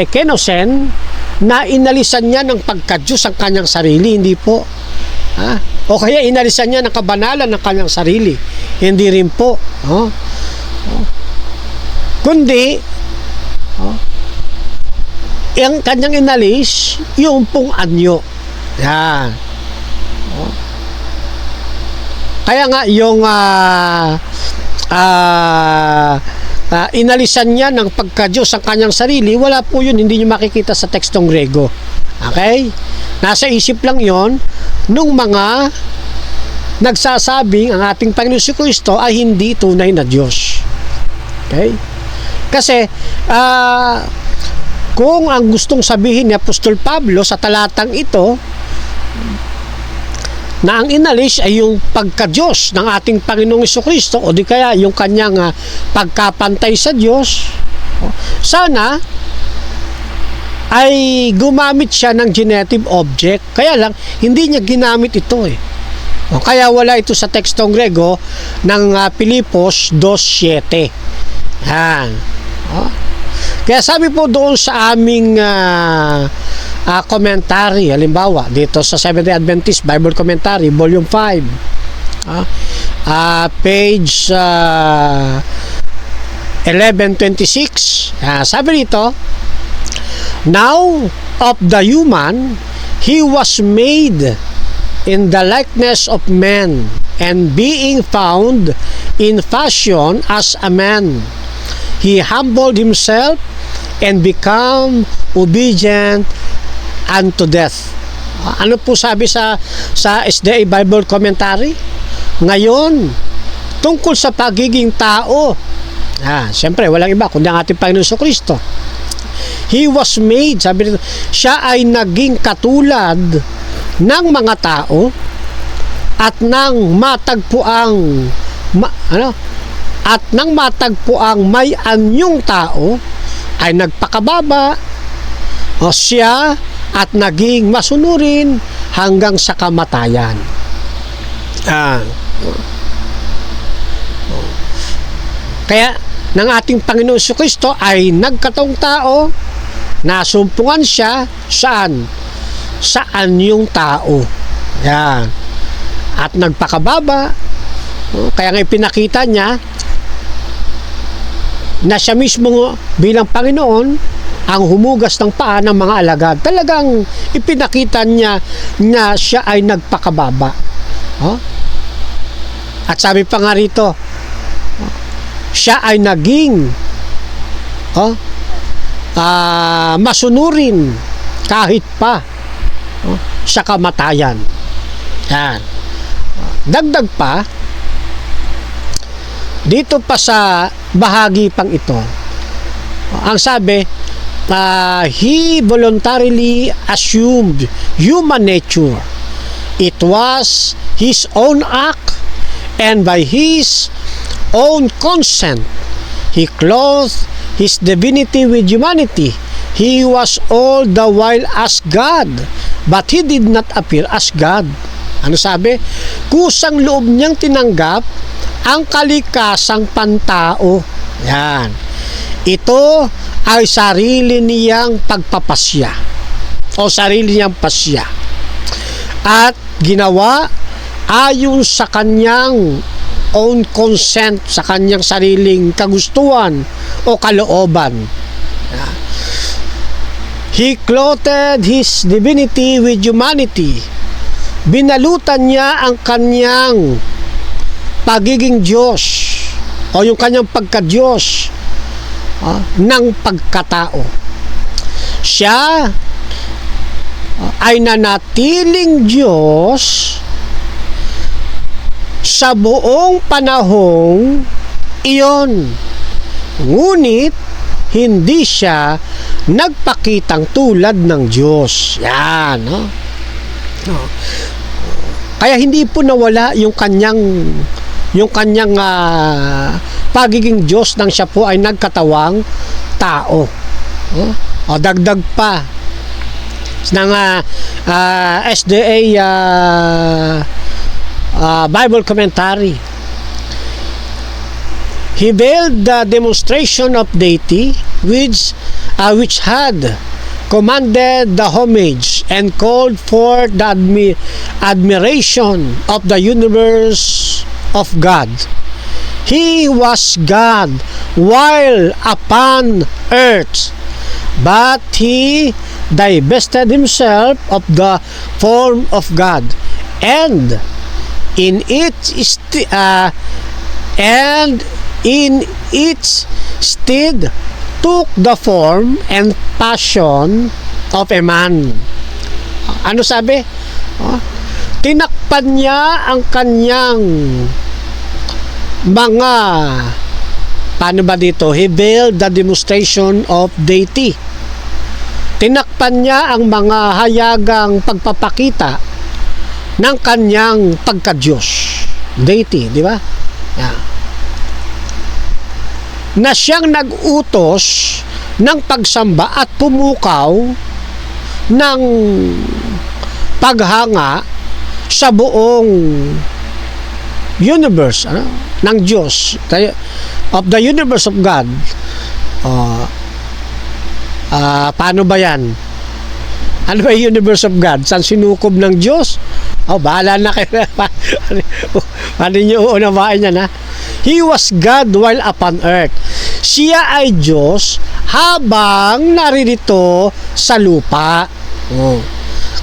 ekenosen, na inalisan niya ng pagka-Diyos ang kanyang sarili. Hindi po. O kaya inalisan niya ng kabanalan ng kanyang sarili. Hindi rin po. Kundi ang kanyang inalis, yung pong anyo. Yan. Kaya nga yung inalisan niya ng pagka-Diyos ang kanyang sarili, wala po yun, hindi nyo makikita sa tekstong Grego. Okay? Nasa isip lang yon nung mga nagsasabing ang ating Panginoon si Kristo ay hindi tunay na Diyos. Okay? Kasi kung ang gustong sabihin ni Apostol Pablo sa talatang ito, na ang inalis ay yung pagka-Diyos ng ating Panginoong Jesucristo, o di kaya yung kanyang pagkapantay sa Diyos, sana ay gumamit siya ng genitive object. Kaya lang, hindi niya ginamit ito kaya wala ito sa tekstong Grego ng Pilipos 2:7. Yan. Kaya sabi po doon sa aming commentary, halimbawa dito sa Seventh-day Adventist Bible Commentary Volume 5, page 1126, sabi dito, now of the human, he was made in the likeness of man, and being found in fashion as a man, he humbled himself and become obedient unto death. Ano po sabi sa SDA Bible Commentary? Ngayon, tungkol sa pagiging tao, siyempre walang iba kundi ang ating Panginoon Jesucristo. He was made, sabi nito, siya ay naging katulad ng mga tao, at nang matagpuang may anyong tao, ay nagpakababa siya at naging masunurin hanggang sa kamatayan. Kaya ng ating Panginoon Jesucristo ay nagkataong tao, nasumpungan siya saan? Sa anyong tao. Yan. At nagpakababa. Kaya nga ipinakita niya na siya mismo bilang Panginoon ang humugas ng paa ng mga alagad. Talagang ipinakita niya na siya ay nagpakababa. At sabi pa nga rito, siya ay naging masunurin kahit pa sa kamatayan. Yan. Dagdag pa, dito pa sa bahagi pang ito, ang sabi, he voluntarily assumed human nature. It was his own act, and by his own consent, he clothed his divinity with humanity. He was all the while as God, but he did not appear as God. Ano sabi? Kusang loob niyang tinanggap ang kalikasang pantao. Yan. Ito ay sarili niyang pagpapasya o sarili niyang pasya. At ginawa ayon sa kanyang own consent, sa kanyang sariling kagustuhan o kalooban. He clothed his divinity with humanity. Binalutan niya ang kanyang pagiging Diyos o yung kanyang pagka-Diyos ng pagkatao. Siya ay nanatiling Diyos sa buong panahong iyon. Ngunit hindi siya nagpakitang tulad ng Diyos. Yan, no? Kaya hindi po nawala yung kanyang pagiging Diyos nang siya po ay nagkatawang tao. O dagdag pa ng SDA Bible Commentary. He veiled the demonstration of deity which had commanded the homage and called for the admiration of the universe of God. He was God while upon earth, but he divested himself of the form of God, and in its stead took the form and passion of a man. Ano sabi? Tinakpan niya ang kanyang mga, paano ba dito? He veiled the demonstration of deity. Tinakpan niya ang mga hayagang pagpapakita ng kanyang pagka-Diyos. Deity, di ba? Yeah. Na siyang nag-utos ng pagsamba at pumukaw ng paghanga sa buong universe ng Diyos, of the universe of God. Paano ba yan? Ano ba yung universe of God? Saan sinukob ng Diyos? Bahala na kayo. Paano nyo uunawain yan, ha? He was God while upon earth. Siya ay Diyos habang naririto sa lupa.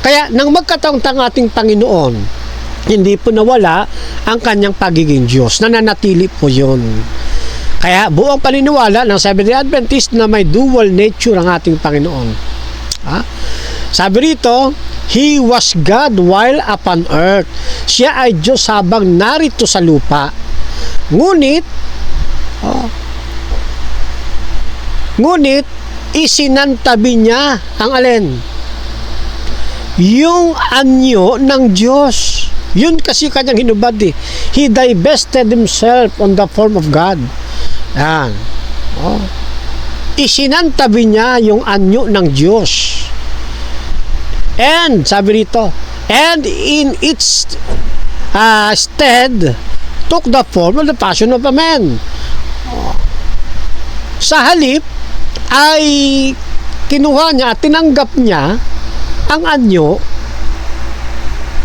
Kaya nang magkataong ating Panginoon, hindi po nawala ang kanyang pagiging Diyos. Nananatili po yun. Kaya buong paniniwala ng Seventh-day Adventist na may dual nature ang ating Panginoon. Sabi rito, He was God while upon earth. Siya ay Diyos habang narito sa lupa. Ngunit isinantabi niya ang alin? Yung anyo ng Diyos. Yun kasi kanyang hinubad eh. He divested himself on the form of God. Yan. Isinantabi niya yung anyo ng Diyos. And, sabi rito, and in its stead, took the form of the passion of a man. Sa halip, ay kinuha niya at tinanggap niya ang anyo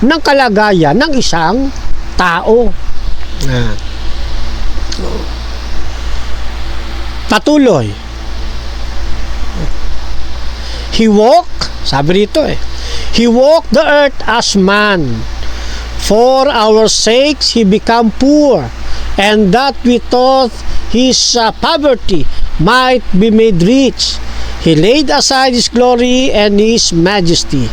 ng kalagayan ng isang tao. Patuloy. He walked, sabi rito He walked the earth as man. For our sakes he became poor, and that we thought his poverty might be made rich. He laid aside his glory and his majesty.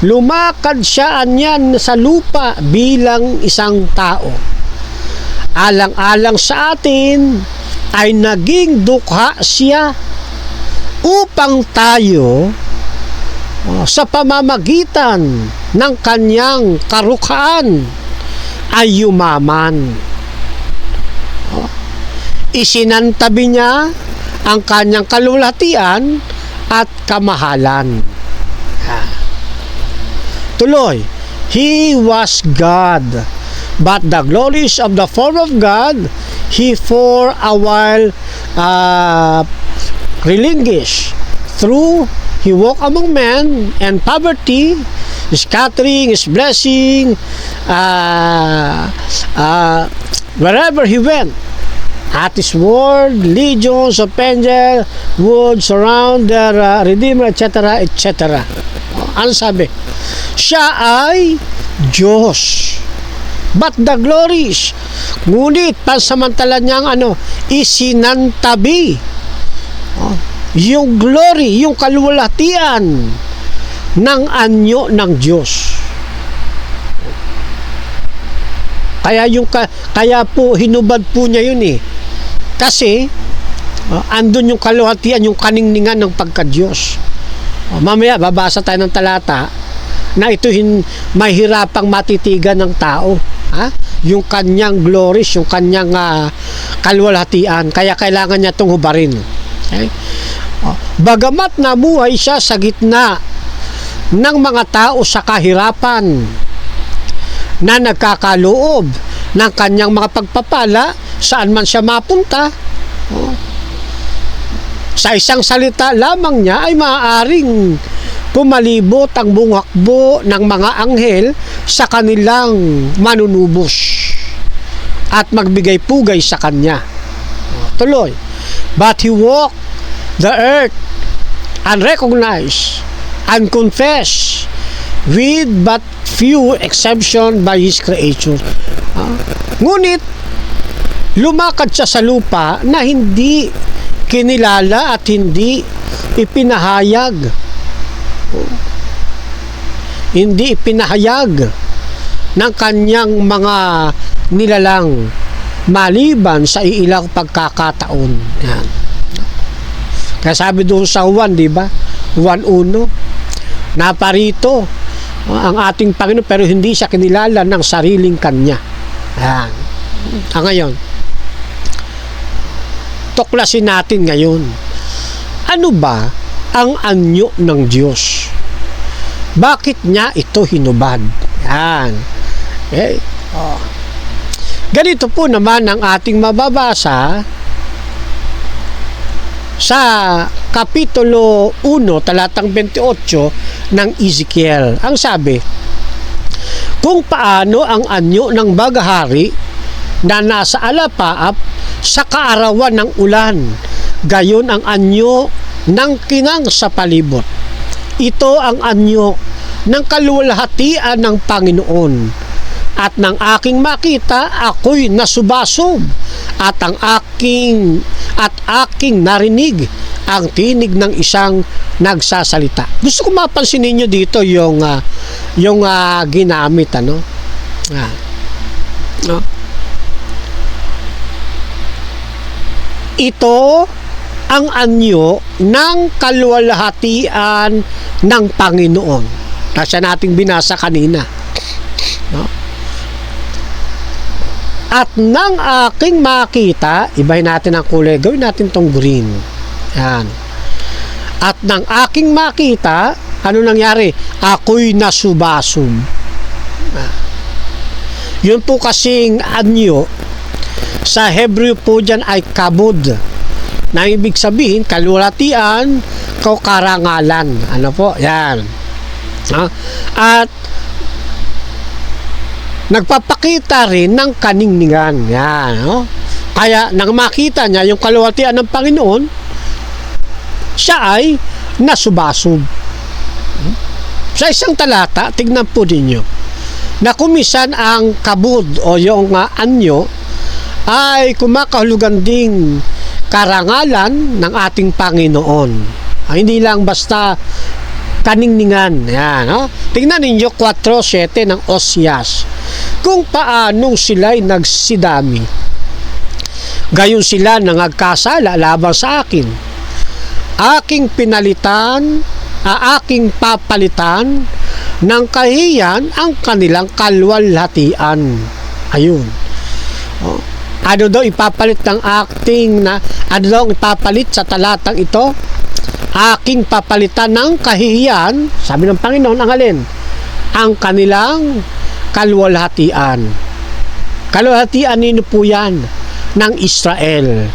Lumakad siya anyan sa lupa bilang isang tao. Alang-alang sa atin ay naging dukha siya upang tayo sa pamamagitan ng kanyang karukhaan ay yumaman. Isinantabi niya ang kanyang kalulatian at kamahalan. Tuloy, he was God, but the glories of the form of God he for a while relinquished. Through he walked among men and poverty, scattering his blessing wherever he went. At his word, legions of angels would surround their Redeemer, etc., etc. Ano sabi? Siya ay Diyos. But the glories, ngunit pansamantala niyang isinantabi yung glory, yung kaluwalhatian ng anyo ng Diyos. Kaya po hinubad po niya yun eh. Kasi andun yung kaluwalhatian, yung kaningningan ng pagka-Diyos. Mamaya babasa tayo ng talata na ito mahirapang matitigan ng tao. Yung kanyang glories, yung kanyang kaluwalhatian. Kaya kailangan niya itong hubarin. Okay? Bagamat namuhay siya sa gitna ng mga tao sa kahirapan na nagkakaloob ng kanyang mga pagpapala saan man siya mapunta, sa isang salita lamang niya ay maaaring pumalibot ang bungakbo ng mga anghel sa kanilang manunubos at magbigay pugay sa kanya. Tuloy, but he walked the earth unrecognized, unconfessed, with but few exception by his creator. Ngunit lumakad siya sa lupa na hindi kinilala at hindi ipinahayag. Hindi ipinahayag ng kanyang mga nilalang maliban sa ilang pagkakataon. Yan. Kaya sabi doon sa Juan, di ba? Juan 1, naparito ang ating Panginoon pero hindi siya kinilala ng sariling kanya. Yan. Ngayon, tuklasin natin ngayon. Ano ba ang anyo ng Diyos? Bakit niya ito hinubad? Yan. Okay. Ganito po naman ang ating mababasa sa Kapitulo 1, talatang 28 ng Ezekiel. Ang sabi, kung paano ang anyo ng baghari na nasa alapaap sa kaarawan ng ulan, gayon ang anyo ng kinang sa palibot. Ito ang anyo ng kaluwalhatian ng Panginoon. At nang aking makita, ako'y nasubasob at aking narinig ang tinig ng isang nagsasalita. Gusto ko mapansin ninyo dito yung ginamit Ito ang anyo ng kaluwalhatian ng Panginoon. Kasi nating binasa kanina. At nang aking makita, ibahin natin ang kulay, gawin natin tong green. Yan. At nang aking makita, ano nangyari? Ako'y nasubasub. Yun po kasing anyo, sa Hebreo po dyan ay kabod. Na ibig sabihin, kaluwalhatian, karangalan. Ano po? Yan. At nagpapakita rin ng kaningningan. Yan. Kaya nang makita niya yung kaluwalhatian ng Panginoon, siya ay nasubasub. Sa isang talata, tignan po ninyo, na kumisan ang kabod o yung anyo ay kumakahulugan ding karangalan ng ating Panginoon. Hindi lang basta kaningningan. Yan, no? Tingnan ninyo 4:7 ng Osias. Kung paano sila'y nagsidami, gayon sila nangagkasala laban sa akin. Aking papalitan ng kahiyan ang kanilang kalwalhatian. Ayun. Oh. Ano daw ipapalit ng ano daw ipapalit sa talatang ito? Aking papalitan ng kahihiyan, sabi ng Panginoon, ang alin? Ang kanilang kalwalhatian. Kalwalhatian nino po yan? Ng Israel.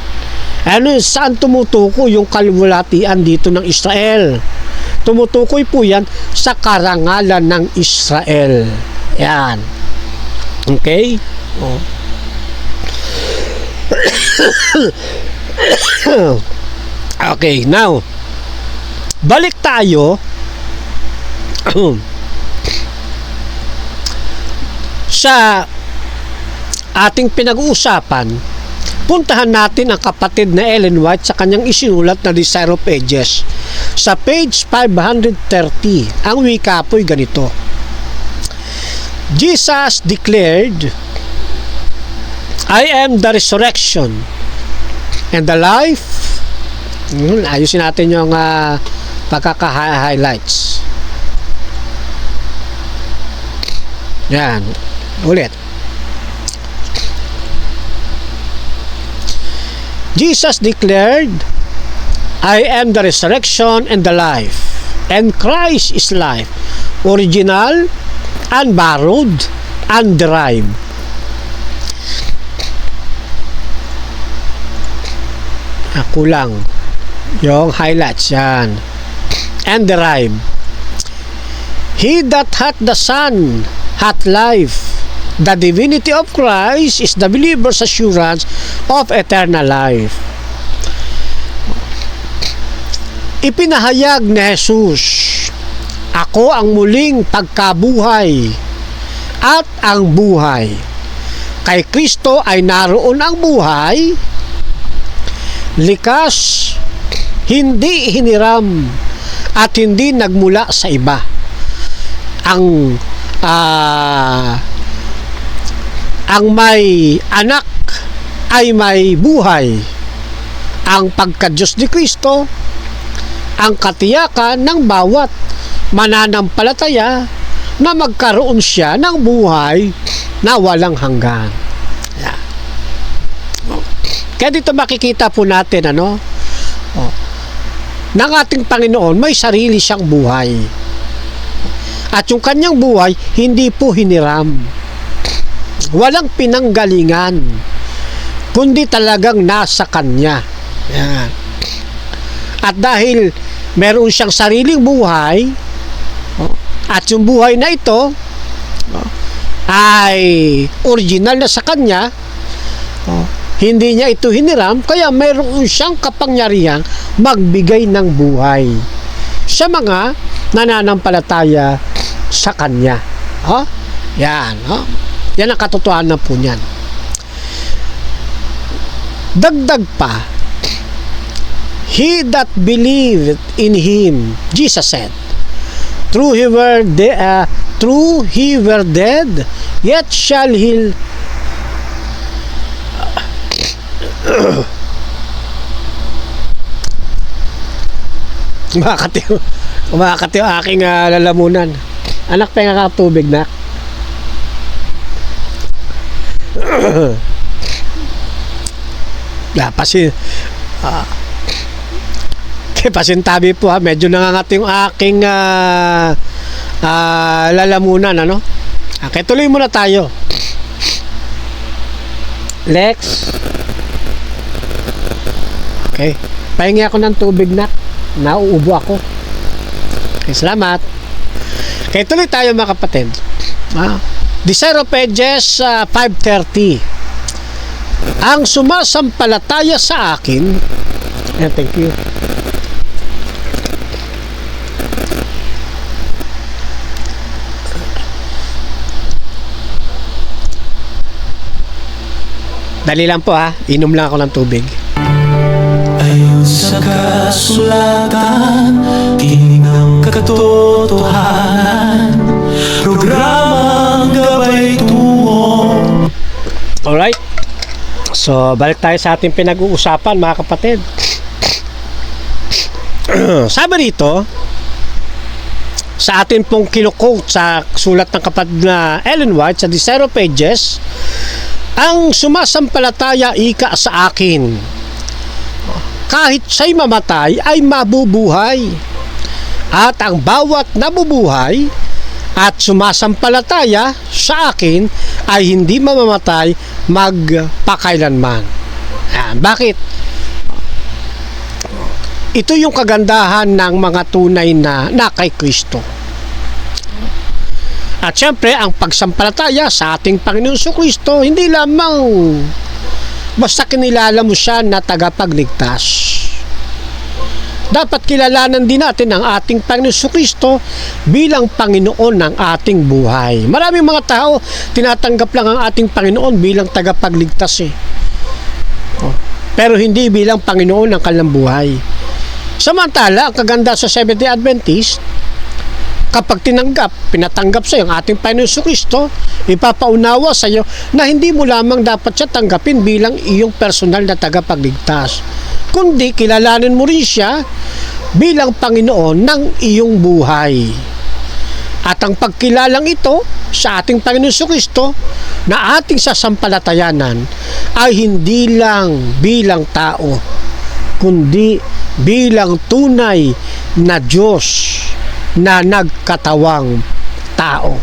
Ano, saan tumutukoy yung kalwalhatian dito ng Israel? Tumutukoy po yan sa karangalan ng Israel. Yan. Okay? Oh. Okay, now balik tayo sa ating pinag-uusapan. Puntahan natin ang kapatid na Ellen White sa kanyang isinulat na Desire of Ages. Sa page 530, ang wika po'y ganito: Jesus declared, I am the resurrection and the life. Ayusin natin yung pagkaka-highlights. Yan. Ulit. Jesus declared, I am the resurrection and the life. And Christ is life. Original, unborrowed, underived. Kulang yung highlights yan. And derived. He that hath the Son hath life. The divinity of Christ is the believer's assurance of eternal life. Ipinahayag ni Jesus, ako ang muling pagkabuhay at ang buhay. Kay Kristo ay naroon ang buhay, likas, hindi hiniram, at hindi nagmula sa iba. Ang may anak ay may buhay. Ang pagka-Diyos ni Kristo ang katiyakan ng bawat mananampalataya na magkaroon siya ng buhay na walang hanggan. Yeah. Kaya dito makikita po natin ng ating Panginoon may sarili siyang buhay. At yung kanyang buhay hindi po hiniram. Walang pinanggalingan, kundi talagang nasa kanya. Yan. At dahil meron siyang sariling buhay, at yung buhay na ito ay original na sa kanya, hindi niya ito hiniram, kaya meron siyang kapangyarihang magbigay ng buhay sa mga nananampalataya sa kanya. Yan. Yan ang katotohanan po niyan. Dagdag pa, he that believed in him, Jesus said, true he were dead, yet shall he Kumakati yung aking lalamunan. Anak, penga ka tubig na. Pasintabi po medyo nangangati yung aking lalamunan, Okay, tuloy muna tayo. Lex. Okay, pahingi ako ng tubig na. Nauubo ako. Okay, salamat. Okay, tuloy tayo mga kapatid. Desire of Ages 5:30. Ang sumasampalataya sa akin, thank you. Dali lang po ha, inom lang ako ng tubig. Ayon sa kasulatan, tinig ng katotohanan, programang gabay tungo. Alright. So, balik tayo sa ating pinag-uusapan, mga kapatid. Sabi rito, sa atin pong kinukote sa sulat ng kapatid na Ellen White sa The Zero Pages, ang sumasampalataya ika sa akin, kahit siya'y mamatay ay mabubuhay. At ang bawat nabubuhay at sumasampalataya sa akin ay hindi mamamatay magpakailanman. Bakit? Ito yung kagandahan ng mga tunay na kay Kristo. At syempre, ang pagsampalataya sa ating Panginoon Kristo, hindi lamang basta kinilala mo siya na tagapagligtas. Dapat kilalanan din natin ang ating Panginoon Kristo bilang Panginoon ng ating buhay. Maraming mga tao, tinatanggap lang ang ating Panginoon bilang tagapagligtas pero hindi bilang Panginoon ng kanilang buhay. Samantala, ang kaganda sa Seventh-day Adventist, kapag pinatanggap sa iyo ang ating Panginoon Kristo, ipapaunawa sa iyo na hindi mo lamang dapat siya tanggapin bilang iyong personal na tagapagligtas, kundi kilalanin mo rin siya bilang Panginoon ng iyong buhay. At ang pagkilalang ito sa ating Panginoon Kristo na ating sasampalatayanan ay hindi lang bilang tao, kundi bilang tunay na Diyos na nagkatawang tao.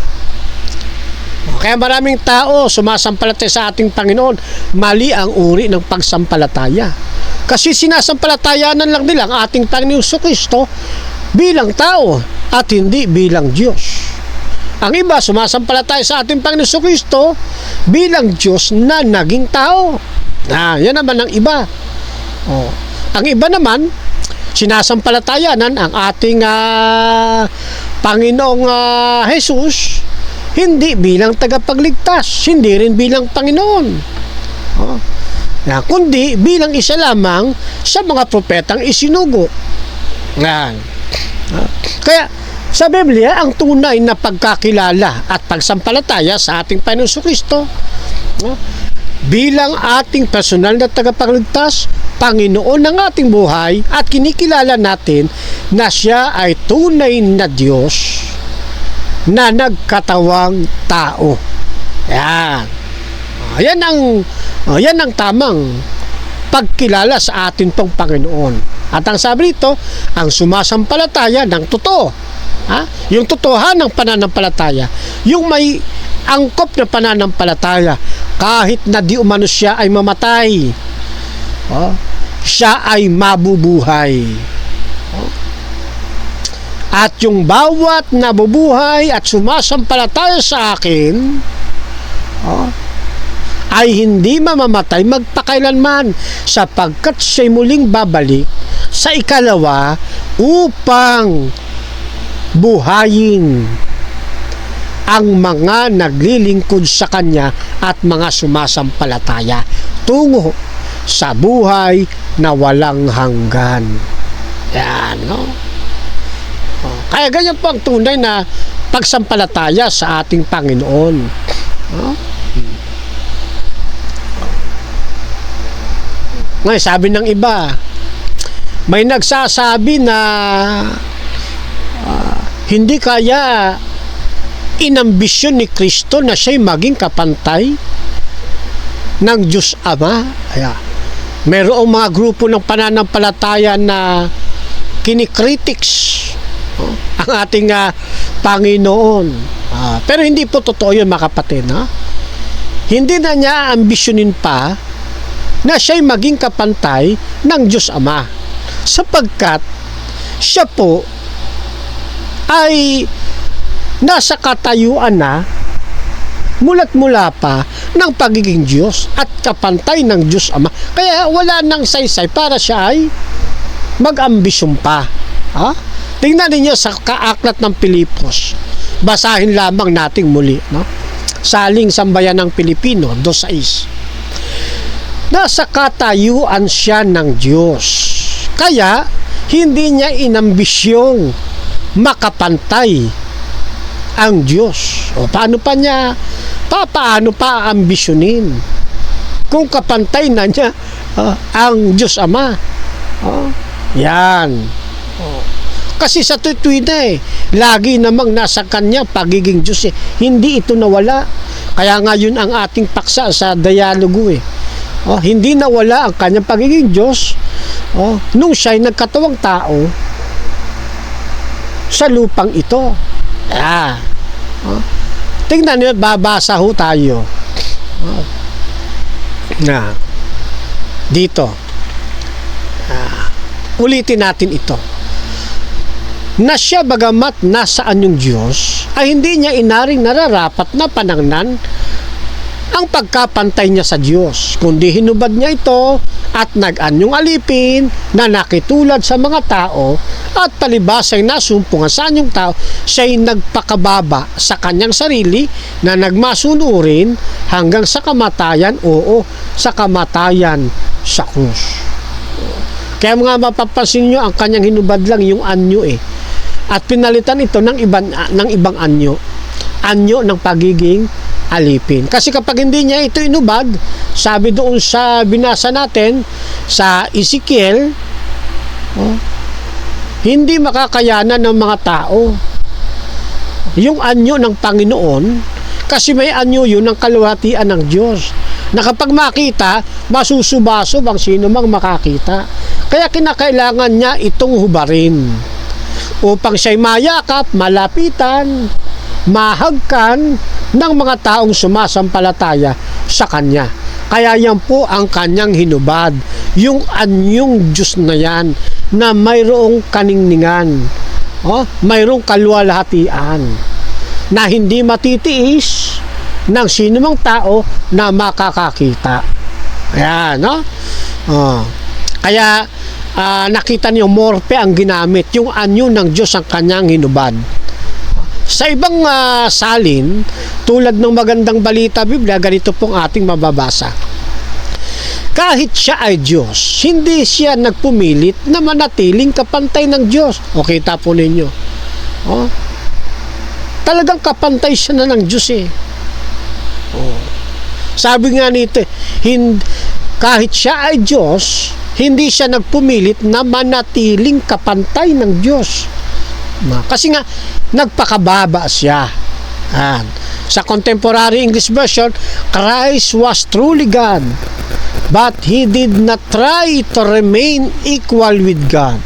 Kaya maraming tao sumasampalataya sa ating Panginoon, mali ang uri ng pagsampalataya. Kasi sinasampalatayanan lang nila ang ating Panginoon Kristo bilang tao at hindi bilang Diyos. Ang iba sumasampalataya sa ating Panginoon Kristo bilang Diyos na naging tao. Yan naman ang iba. Ang iba naman, sinasampalatayanan ang ating Panginoong Jesus hindi bilang tagapagligtas, hindi rin bilang Panginoon, kundi bilang isa lamang sa mga propetang isinugo. Kaya sa Biblia, ang tunay na pagkakilala at pagsampalataya sa ating Panginoon Kristo bilang ating personal na tagapagligtas, Panginoon ng ating buhay, at kinikilala natin na siya ay tunay na Diyos na nagkatawang tao. Yan ang tamang pagkilala sa atin pong Panginoon. At ang sabi nito, ang sumasampalataya ng totoo, yung totohanan ng pananampalataya, yung may angkop na pananampalataya, kahit na di umano siya ay mamatay, siya ay mabubuhay. At yung bawat nabubuhay at sumasampalataya sa akin ay hindi mamamatay magpakailanman, sapagkat siya'y muling babalik sa ikalawa upang buhayin ang mga naglilingkod sa Kanya at mga sumasampalataya tungo sa buhay na walang hanggan. Yan, Kaya ganyan po ang tunay na pagsampalataya sa ating Panginoon. Ngayon, sabi ng iba, may nagsasabi na hindi kaya inambisyon ni Kristo na siya'y maging kapantay ng Diyos Ama. Mayroong mga grupo ng pananampalataya na kinikritics ang ating Panginoon. Pero hindi po totoo yun, mga kapatid. Hindi na niya ambisyonin pa na siya'y maging kapantay ng Diyos Ama, sapagkat siya po ay nasa katayuan na mula't mula pa ng pagiging Diyos at kapantay ng Diyos Ama. Kaya wala nang saysay para siya ay mag-ambisyon pa. Tingnan ninyo sa kaaklat ng Pilipos. Basahin lamang nating muli. Saling sambayan ng Pilipino, 2:6. nasa katayuan siya ng Diyos. Kaya, hindi niya inambisyong makapantay ang Diyos. O paano pa ambisyonin kung kapantay na niya ang Diyos Ama? Yan. Kasi sa tuwi na lagi namang nasa kanya pagiging Diyos Hindi ito nawala. Kaya ngayon ang ating paksa sa dialogo hindi nawala ang kanyang pagiging Diyos nung siya'y nagkatawang tao sa lupang ito. Tingnan niyo, babasa ho tayo na dito. Ulitin natin ito. Na siya bagamat nasaan yung Diyos, ay hindi niya inaring nararapat na panangnan ang pagkapantay niya sa Diyos, kundi hinubad niya ito at nag-anyong alipin na nakitulad sa mga tao at palibas ay nasumpungan sa anyong tao, siya'y nagpakababa sa kanyang sarili na nagmasunurin hanggang sa kamatayan, sa kamatayan sa krus. Kaya mga mapapansin nyo, ang kanyang hinubad lang yung anyo at pinalitan ito ng ibang anyo ng pagiging alipin. Kasi kapag hindi niya ito inubad, sabi doon sa binasa natin sa Ezekiel, hindi makakayanan ng mga tao yung anyo ng Panginoon, kasi may anyo yun ng kaluwatian ng Diyos na kapag makita, masusubasob ang sino mang makakita. Kaya kinakailangan niya itong hubarin upang siya'y mayakap, malapitan, mahagkan ng mga taong sumasampalataya sa Kanya. Kaya yan po ang Kanyang hinubad, yung anyong Diyos na yan na mayroong kaningningan, mayroong kaluwalhatian na hindi matitiis ng sinumang tao na makakakita. Ayan, Kaya nakita niyo, morpe ang ginamit, yung anyo ng Diyos ang Kanyang hinubad. Sa ibang salin, tulad ng Magandang Balita Biblia, ganito pong ating mababasa. Kahit siya ay Diyos, hindi siya nagpumilit na manatiling kapantay ng Diyos. O kita po ninyo. Talagang kapantay siya na ng Diyos Sabi nga nito, kahit siya ay Diyos, hindi siya nagpumilit na manatiling kapantay ng Diyos. Kasi nga, nagpakababa siya. Sa Contemporary English Version, Christ was truly God, but He did not try to remain equal with God.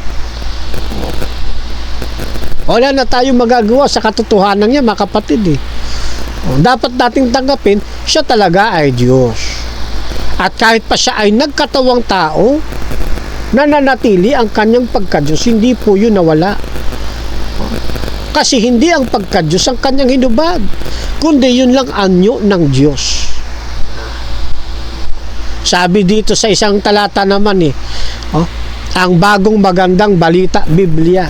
Wala na tayong magagawa sa katotohanan niya, mga kapatid Dapat nating tanggapin, siya talaga ay Diyos. At kahit pa siya ay nagkatawang tao, nananatili ang kanyang pagka-Diyos, hindi po yun nawala. Kasi hindi ang pagka-Diyos ang kanyang hinubad, kundi yun lang anyo ng Diyos. Sabi dito sa isang talata naman ang Bagong Magandang Balita Biblia,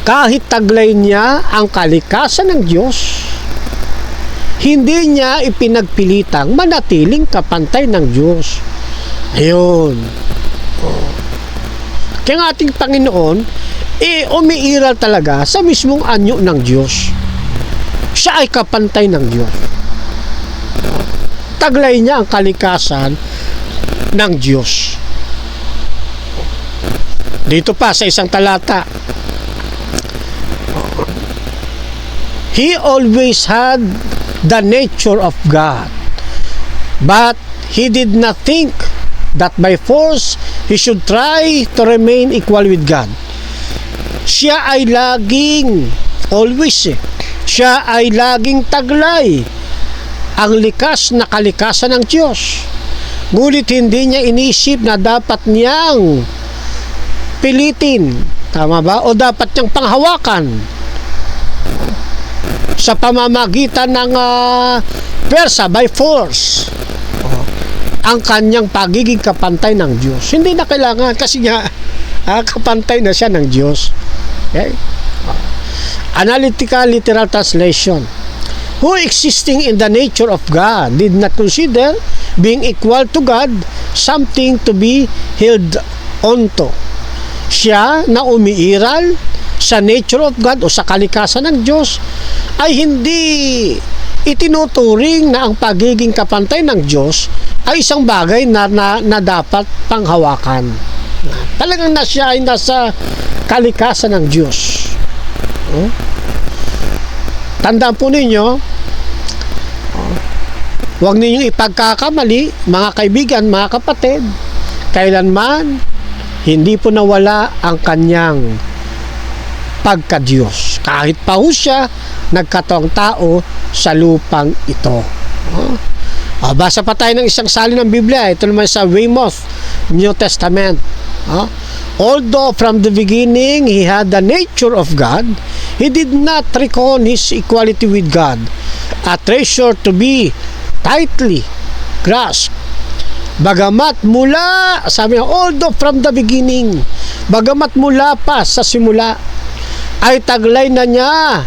kahit taglay niya ang kalikasan ng Diyos, hindi niya ipinagpilitang manatiling kapantay ng Diyos. Ayun. Kaya ang ating Panginoon, umiiral talaga sa mismong anyo ng Diyos. Siya ay kapantay ng Diyos. Taglay niya ang kalikasan ng Diyos. Dito pa sa isang talata, He always had the nature of God, but He did not think that by force He should try to remain equal with God. Siya ay laging, siya ay laging taglay ang likas na kalikasan ng Diyos. Ngunit hindi niya inisip na dapat niyang pilitin, tama ba? O dapat niyang panghawakan sa pamamagitan ng persa, by force, ang kanyang pagiging kapantay ng Diyos. Hindi na kailangan, kasi nga kapantay na siya ng Diyos. Okay? Analytical Literal Translation, who existing in the nature of God did not consider being equal to God something to be held onto. Siya na umiiral sa nature of God o sa kalikasan ng Diyos ay hindi itinuturing na ang pagiging kapantay ng Diyos ay isang bagay na dapat panghawakan. Talagang siya ay nasa kalikasan ng Diyos. Tandaan po ninyo, huwag ninyong ipagkakamali, mga kaibigan, mga kapatid, kailanman hindi po nawala ang kanyang pagka-Diyos. Kahit pa ho siya nagkataong tao sa lupang ito. Basa pa tayo ng isang salin ng Biblia. Ito naman sa Weymouth, New Testament. Although from the beginning he had the nature of God, he did not reckon his equality with God a treasure to be tightly grasped. Bagamat mula, sabi niya, although from the beginning, bagamat mula pa sa simula, ay taglay na niya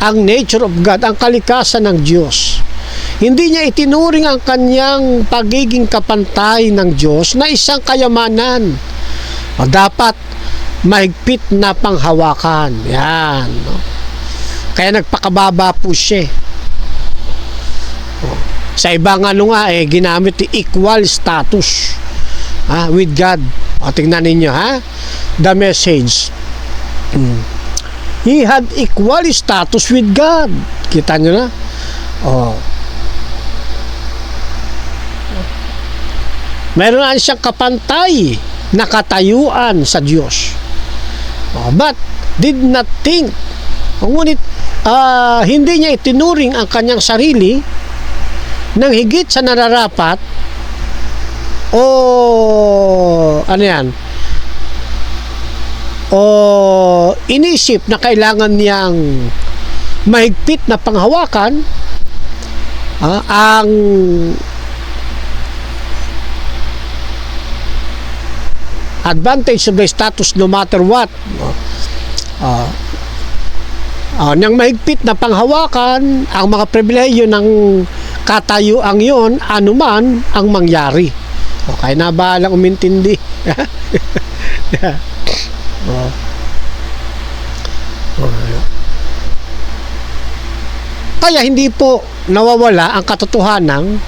ang nature of God, ang kalikasan ng Diyos. Hindi niya itinuring ang kanyang pagiging kapantay ng Diyos na isang kayamanan. Dapat mahigpit na panghawakan. Yan. No? Kaya nagpakababa po siya. Sa ibang ginamit equal status with God. Tingnan ninyo, the message. He had equal status with God. Kita nyo na? Meron na siyang kapantay na katayuan sa Diyos. But did not think, ngunit hindi niya itinuring ang kanyang sarili ng higit sa nararapat o inisip na kailangan niyang mahigpit na panghawakan ang advantage of the status no matter what. Nang mahigpit na panghawakan ang mga pribilehiyo ng katayuang yon, anuman ang mangyari. Okay na bahalang umintindi. Kaya hindi po nawawala ang katotohanang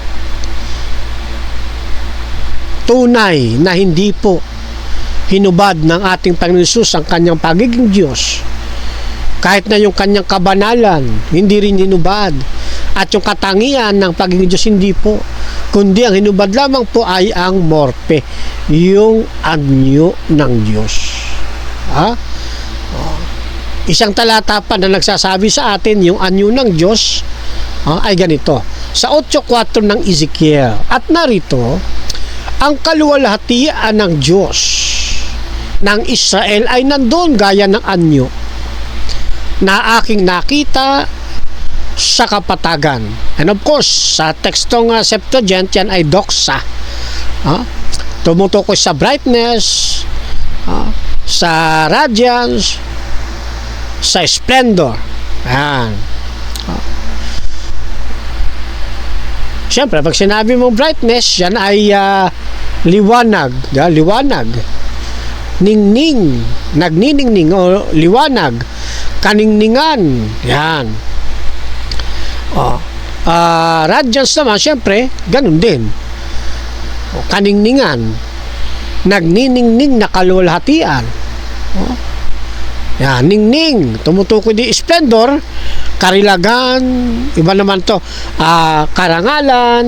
tunay na hindi po hinubad ng ating Panginoon Jesus ang kanyang pagiging Diyos. Kahit na yung kanyang kabanalan, hindi rin hinubad. At yung katangian ng pagiging Diyos, hindi po. Kundi ang hinubad lamang po ay ang morpe, yung anyo ng Diyos. Isang talata pa na nagsasabi sa atin, yung anyo ng Diyos ay ganito. Sa 8:4 ng Ezekiel, at narito, ang kaluwalhatian ng Diyos ng Israel ay nandoon gaya ng anyo na aking nakita sa kapatagan. And of course, sa tekstong Septuagint, yan ay doxa. Tumutukoy sa brightness, sa radiance, sa splendor. Yan. Siyempre, pag sinabi mong brightness, yan ay liwanag. Liwanag. Ningning, nagniningning o liwanag, kaningningan, yan. Radiance naman, syempre, ganun din. Kaningningan, nagniningning na kaluwalhatian. Yan, ningning, tumutukoy di splendor, karilagan, iba naman to, karangalan,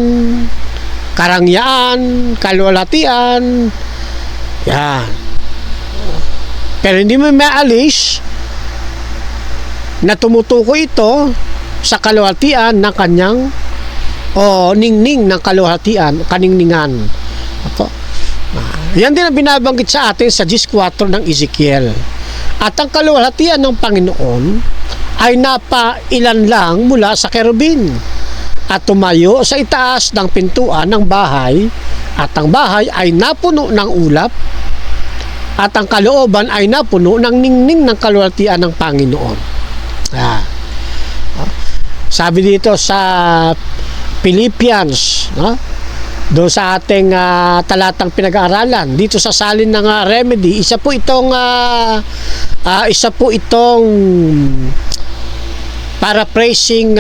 karangyaan, kaluwalhatian, yan. Pero hindi mo maalis na tumutukoy ito sa kaluwalhatian ng kanyang ningning ng kaluwalhatian, kaningningan. Yan din ang binabanggit sa atin sa 10:4 ng Ezekiel. At ang kaluwalhatian ng Panginoon ay napailan lang mula sa kerubin at tumayo sa itaas ng pintuan ng bahay, at ang bahay ay napuno ng ulap, at ang kalooban ay napuno ng ningning ng kaluwalhatian ng Panginoon. Sabi dito sa Philippians, no? Doon sa ating talatang pinag-aaralan, dito sa salin ng remedy, isa po itong paraphrasing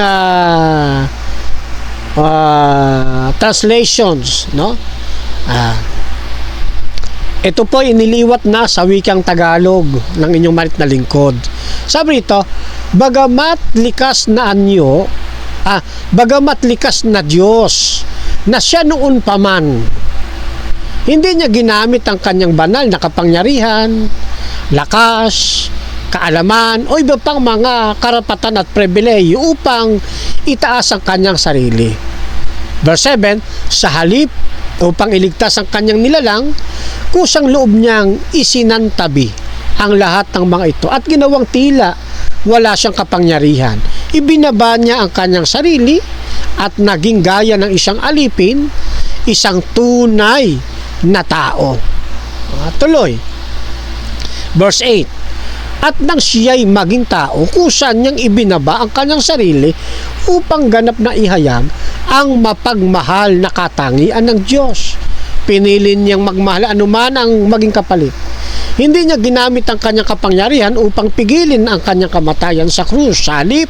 translations, no? Ito po iniliwat na sa wikang Tagalog ng inyong malit na lingkod. Sabi rito, bagamat likas na Diyos na siya noon pa man, hindi niya ginamit ang kanyang banal na kapangyarihan, lakas, kaalaman o iba pang mga karapatan at pribileyo upang itaas ang kanyang sarili. Verse 7, sa halip upang iligtas ang kanyang nilalang, kusang loob niyang isinantabi ang lahat ng mga ito at ginawang tila wala siyang kapangyarihan. Ibinaba niya ang kanyang sarili at naging gaya ng isang alipin, isang tunay na tao. Tuloy. Verse 8, at nang siya'y maging tao, kusan niyang ibinaba ang kanyang sarili upang ganap na ihayag ang mapagmahal na katangian ng Diyos. Pinili niyang magmahal anuman ang maging kapalit. Hindi niya ginamit ang kanyang kapangyarihan upang pigilin ang kanyang kamatayan sa krus. Sa halip,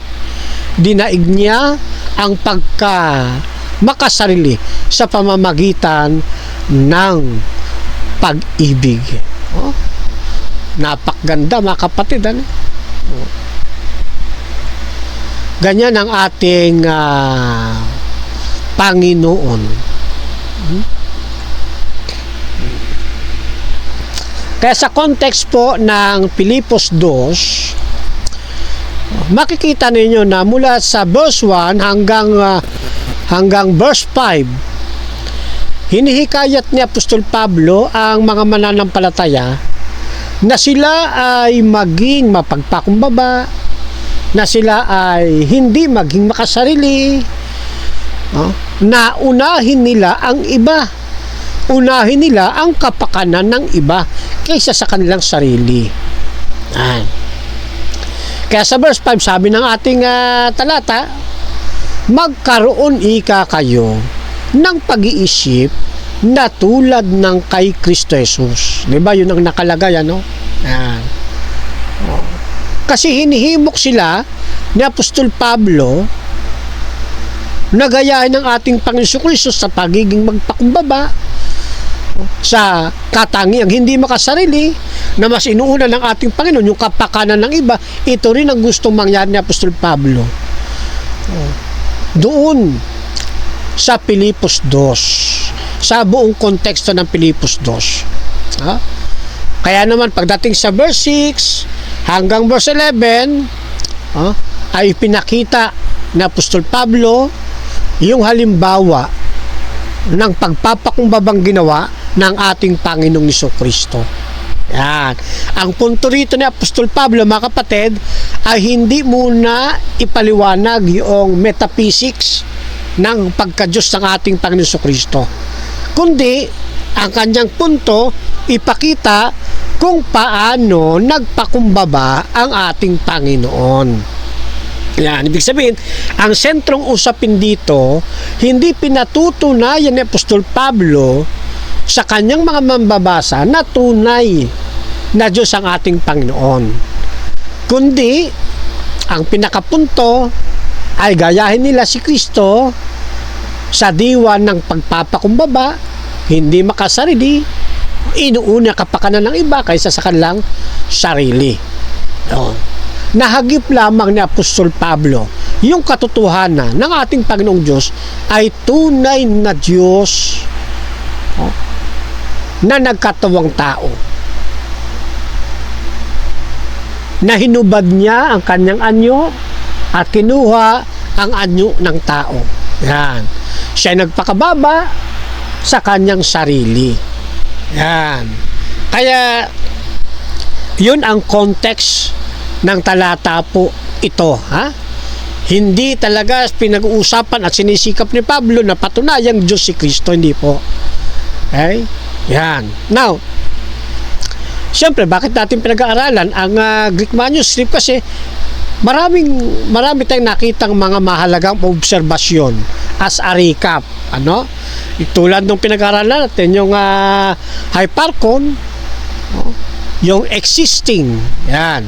dinaig niya ang makasarili sa pamamagitan ng pag-ibig. Oh, napakaganda mga kapatid. Ganyan ang ating Panginoon. Kaya sa context po ng Pilipos 2, makikita ninyo na mula sa verse 1 hanggang verse 5, hinihikayat ni Apostol Pablo ang mga mananampalataya na sila ay maging mapagpakumbaba, na sila ay hindi maging makasarili, na unahin nila ang iba, unahin nila ang kapakanan ng iba kaysa sa kanilang sarili. Kaya sa verse 5, sabi ng ating talata, magkaroon kayo ng pag-iisip na tulad ng kay Kristo Jesus. Diba? Yun ang nakalagay, ano? Kasi hinihimok sila ni Apostol Pablo na gayahin ng ating Panginoon Kristo sa pagiging magpakumbaba, sa katangiang hindi makasarili, na mas inuuna ng ating Panginoon yung kapakanan ng iba. Ito rin ang gustong mangyari ni Apostol Pablo doon sa Pilipos 2, sa buong konteksto ng Pilipos 2. Kaya naman pagdating sa verse 6 hanggang verse 11, ay pinakita ni Apostol Pablo yung halimbawa ng pagpapakumbabang ginawa ng ating Panginoong Jesucristo. Yan. Ang punto rito ni Apostol Pablo, mga kapatid, ay hindi muna ipaliwanag yung metaphysics ng pagka-Diyos ng ating Panginoong Jesucristo, kundi ang kanyang punto, ipakita kung paano nagpakumbaba ang ating Panginoon. Yan, ibig sabihin, ang sentrong usapin dito, hindi pinatutunayan ni Apostol Pablo sa kanyang mga mambabasa na tunay na Diyos ang ating Panginoon, kundi ang pinakapunto ay gayahin nila si Kristo sa diwa ng pagpapakumbaba, hindi makasarili, inuuna kapakanan ng iba kaysa sa kanilang sarili. Nahagip lamang ni Apostol Pablo yung katotohanan ng ating Panginoong Diyos ay tunay na Diyos na nagkatawang tao, na hinubad niya ang kanyang anyo at kinuha ang anyo ng tao. Yan. Siya nagpakababa sa kanyang sarili. Yan. Kaya yun ang context ng talata po ito. Hindi talaga pinag-uusapan at sinisikap ni Pablo na patunayang Diyos si Kristo. Hindi po. Okay? Yan. Now, siyempre, bakit natin pinag-aaralan ang Greek manuscript? Kasi marami tayong nakitang mga mahalagang obserbasyon as a recap. Tulad nung pinag-aralan natin, yung hypercon, yung existing. Yan.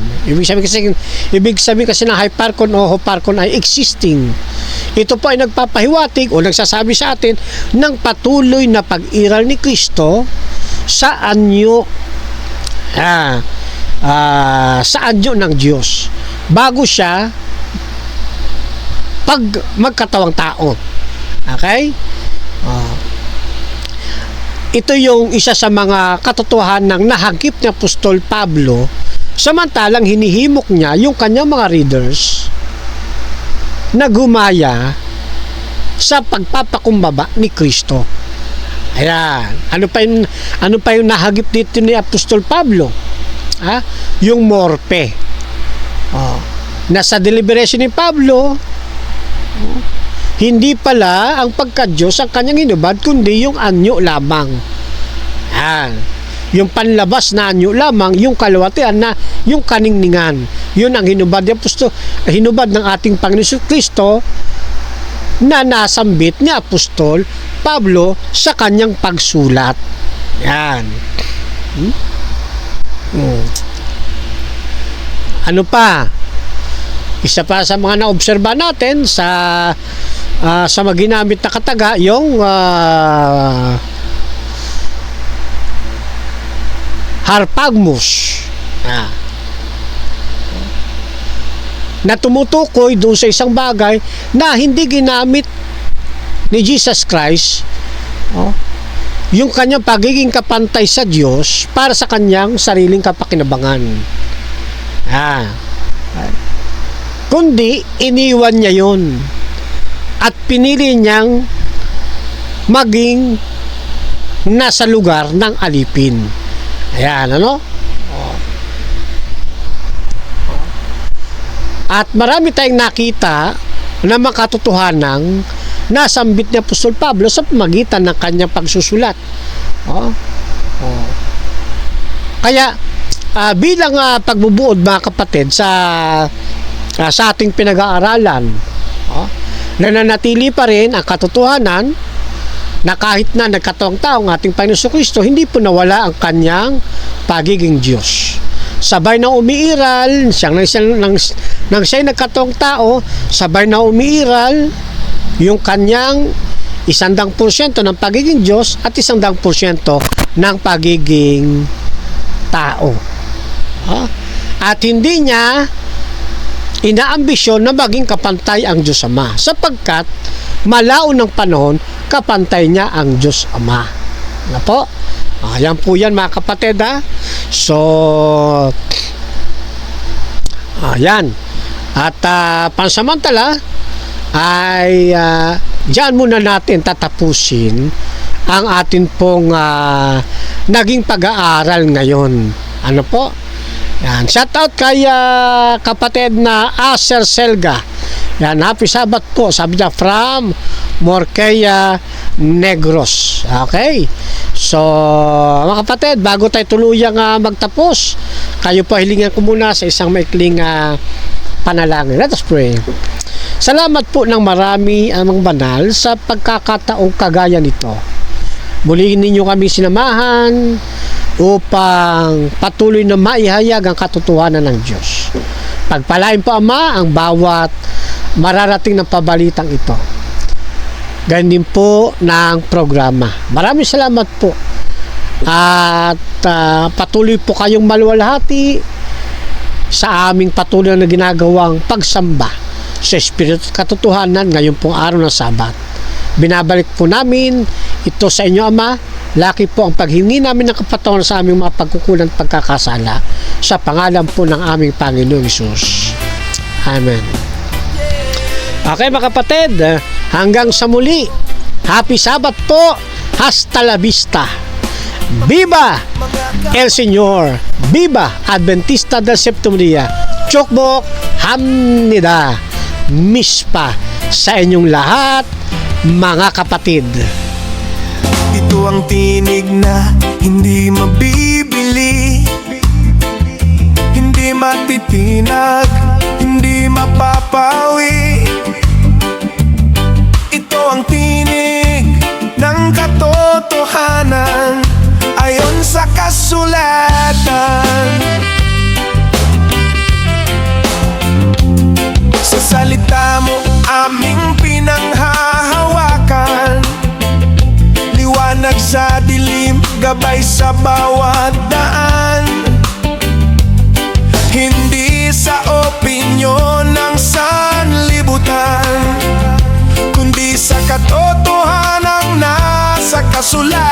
Ibig sabihin kasi ng hypercon o hoparcon ay existing. Ito po ay nagpapahiwatig o nagsasabi sa atin ng patuloy na pag-iral ni Kristo sa anyo sa anyo ng Diyos bago siya pag magkatawang tao. Okay? Ito yung isa sa mga katotohanan ng nahagip ni Apostol Pablo, samantalang hinihimok niya yung kanyang mga readers na gumaya sa pagpapakumbaba ni Kristo. Ayan. Ano pa yung nahagip dito ni Apostol Pablo? Yung morpe. Nasa deliberation ni Pablo, hindi pala ang pagka-Diyos ang kanyang hinubad, kundi yung anyo lamang. Yung panlabas na anyo lamang, yung kalawatian na yung kaningningan. Yun ang hinubad ng ating Panginoon Kristo na nasambit ni Apostol Pablo sa kanyang pagsulat. Yan. Ano pa? Isa pa sa mga naobserba natin sa mga ginamit na kataga, yung harpagmus na tumutukoy doon sa isang bagay na hindi ginamit ni Jesus Christ, yung kanyang pagiging kapantay sa Diyos para sa kanyang sariling kapakinabangan. Kundi iniwan niya yun at pinili niyang maging nasa lugar ng alipin. Ayan, At marami tayong nakita na makatotohanang nasambit ni Apostol Pablo sa pamagitan ng kanyang pagsusulat. Kaya bilang pagbubuod, mga kapatid, sa ating pinag-aaralan, nananatili pa rin ang katotohanan na kahit na nagkatawang tao ang ating Panginoon Kristo, hindi po nawala ang kanyang pagiging Diyos. Sabay na umiiral, nang siya'y nagkatawang tao, sabay na umiiral yung kanyang 100% ng pagiging Diyos at 100% ng pagiging tao. At hindi niya inaambisyon na maging kapantay ang Diyos Ama, sapagkat malaon ng panahon kapantay niya ang Diyos Ama. Ano po? Ayan po yan, mga kapatid, So ayan. At pansamantala ay diyan muna natin tatapusin ang atin pong naging pag-aaral ngayon. Ano po? Yan. Shout out kay kapatid na Aser Selga. Yan, happy Sabat po. Sabi niya from Morqueya, Negros. Okay? So, mga kapatid, bago tayo tuluyang magtapos, kayo po hilingan ko muna sa isang maikling panalangin. Let us pray. Salamat po ng marami amang banal sa pagkakataong kagaya nito. Muli ninyo kami sinamahan upang patuloy na maihayag ang katotohanan ng Diyos. Pagpalain po, Ama, ang bawat mararating ng pabalitang ito. Ganyan din po ng programa. Maraming salamat po. At patuloy po kayong maluwalhati sa aming patuloy na ginagawang pagsamba sa Espiritu at katotohanan ngayon pong araw ng Sabat. Binabalik po namin ito sa inyo, Ama. Laki po ang paghingi namin ng kapatawaran sa aming mga pagkukulang at pagkakasala sa pangalan po ng aming Panginoong Hesus. Amen. Okay, mga kapatid, hanggang sa muli. Happy Sabat po. Hasta la vista. Viva El Señor. Viva Adventista del Séptimo Día. Chokbok Hamnida. Mispa sa inyong lahat, mga kapatid. Ito ang tinig na hindi mabibili, hindi matitinag, hindi mapapawi. Ito ang tinig ng katotohanan ayon sa kasulatan. Sa salita mo aming pinanghahawakan, liwanag sa dilim, gabay sa bawat daan. Hindi sa opinyon ng sanlibutan, kundi sa katotohanang nasa kasulatan.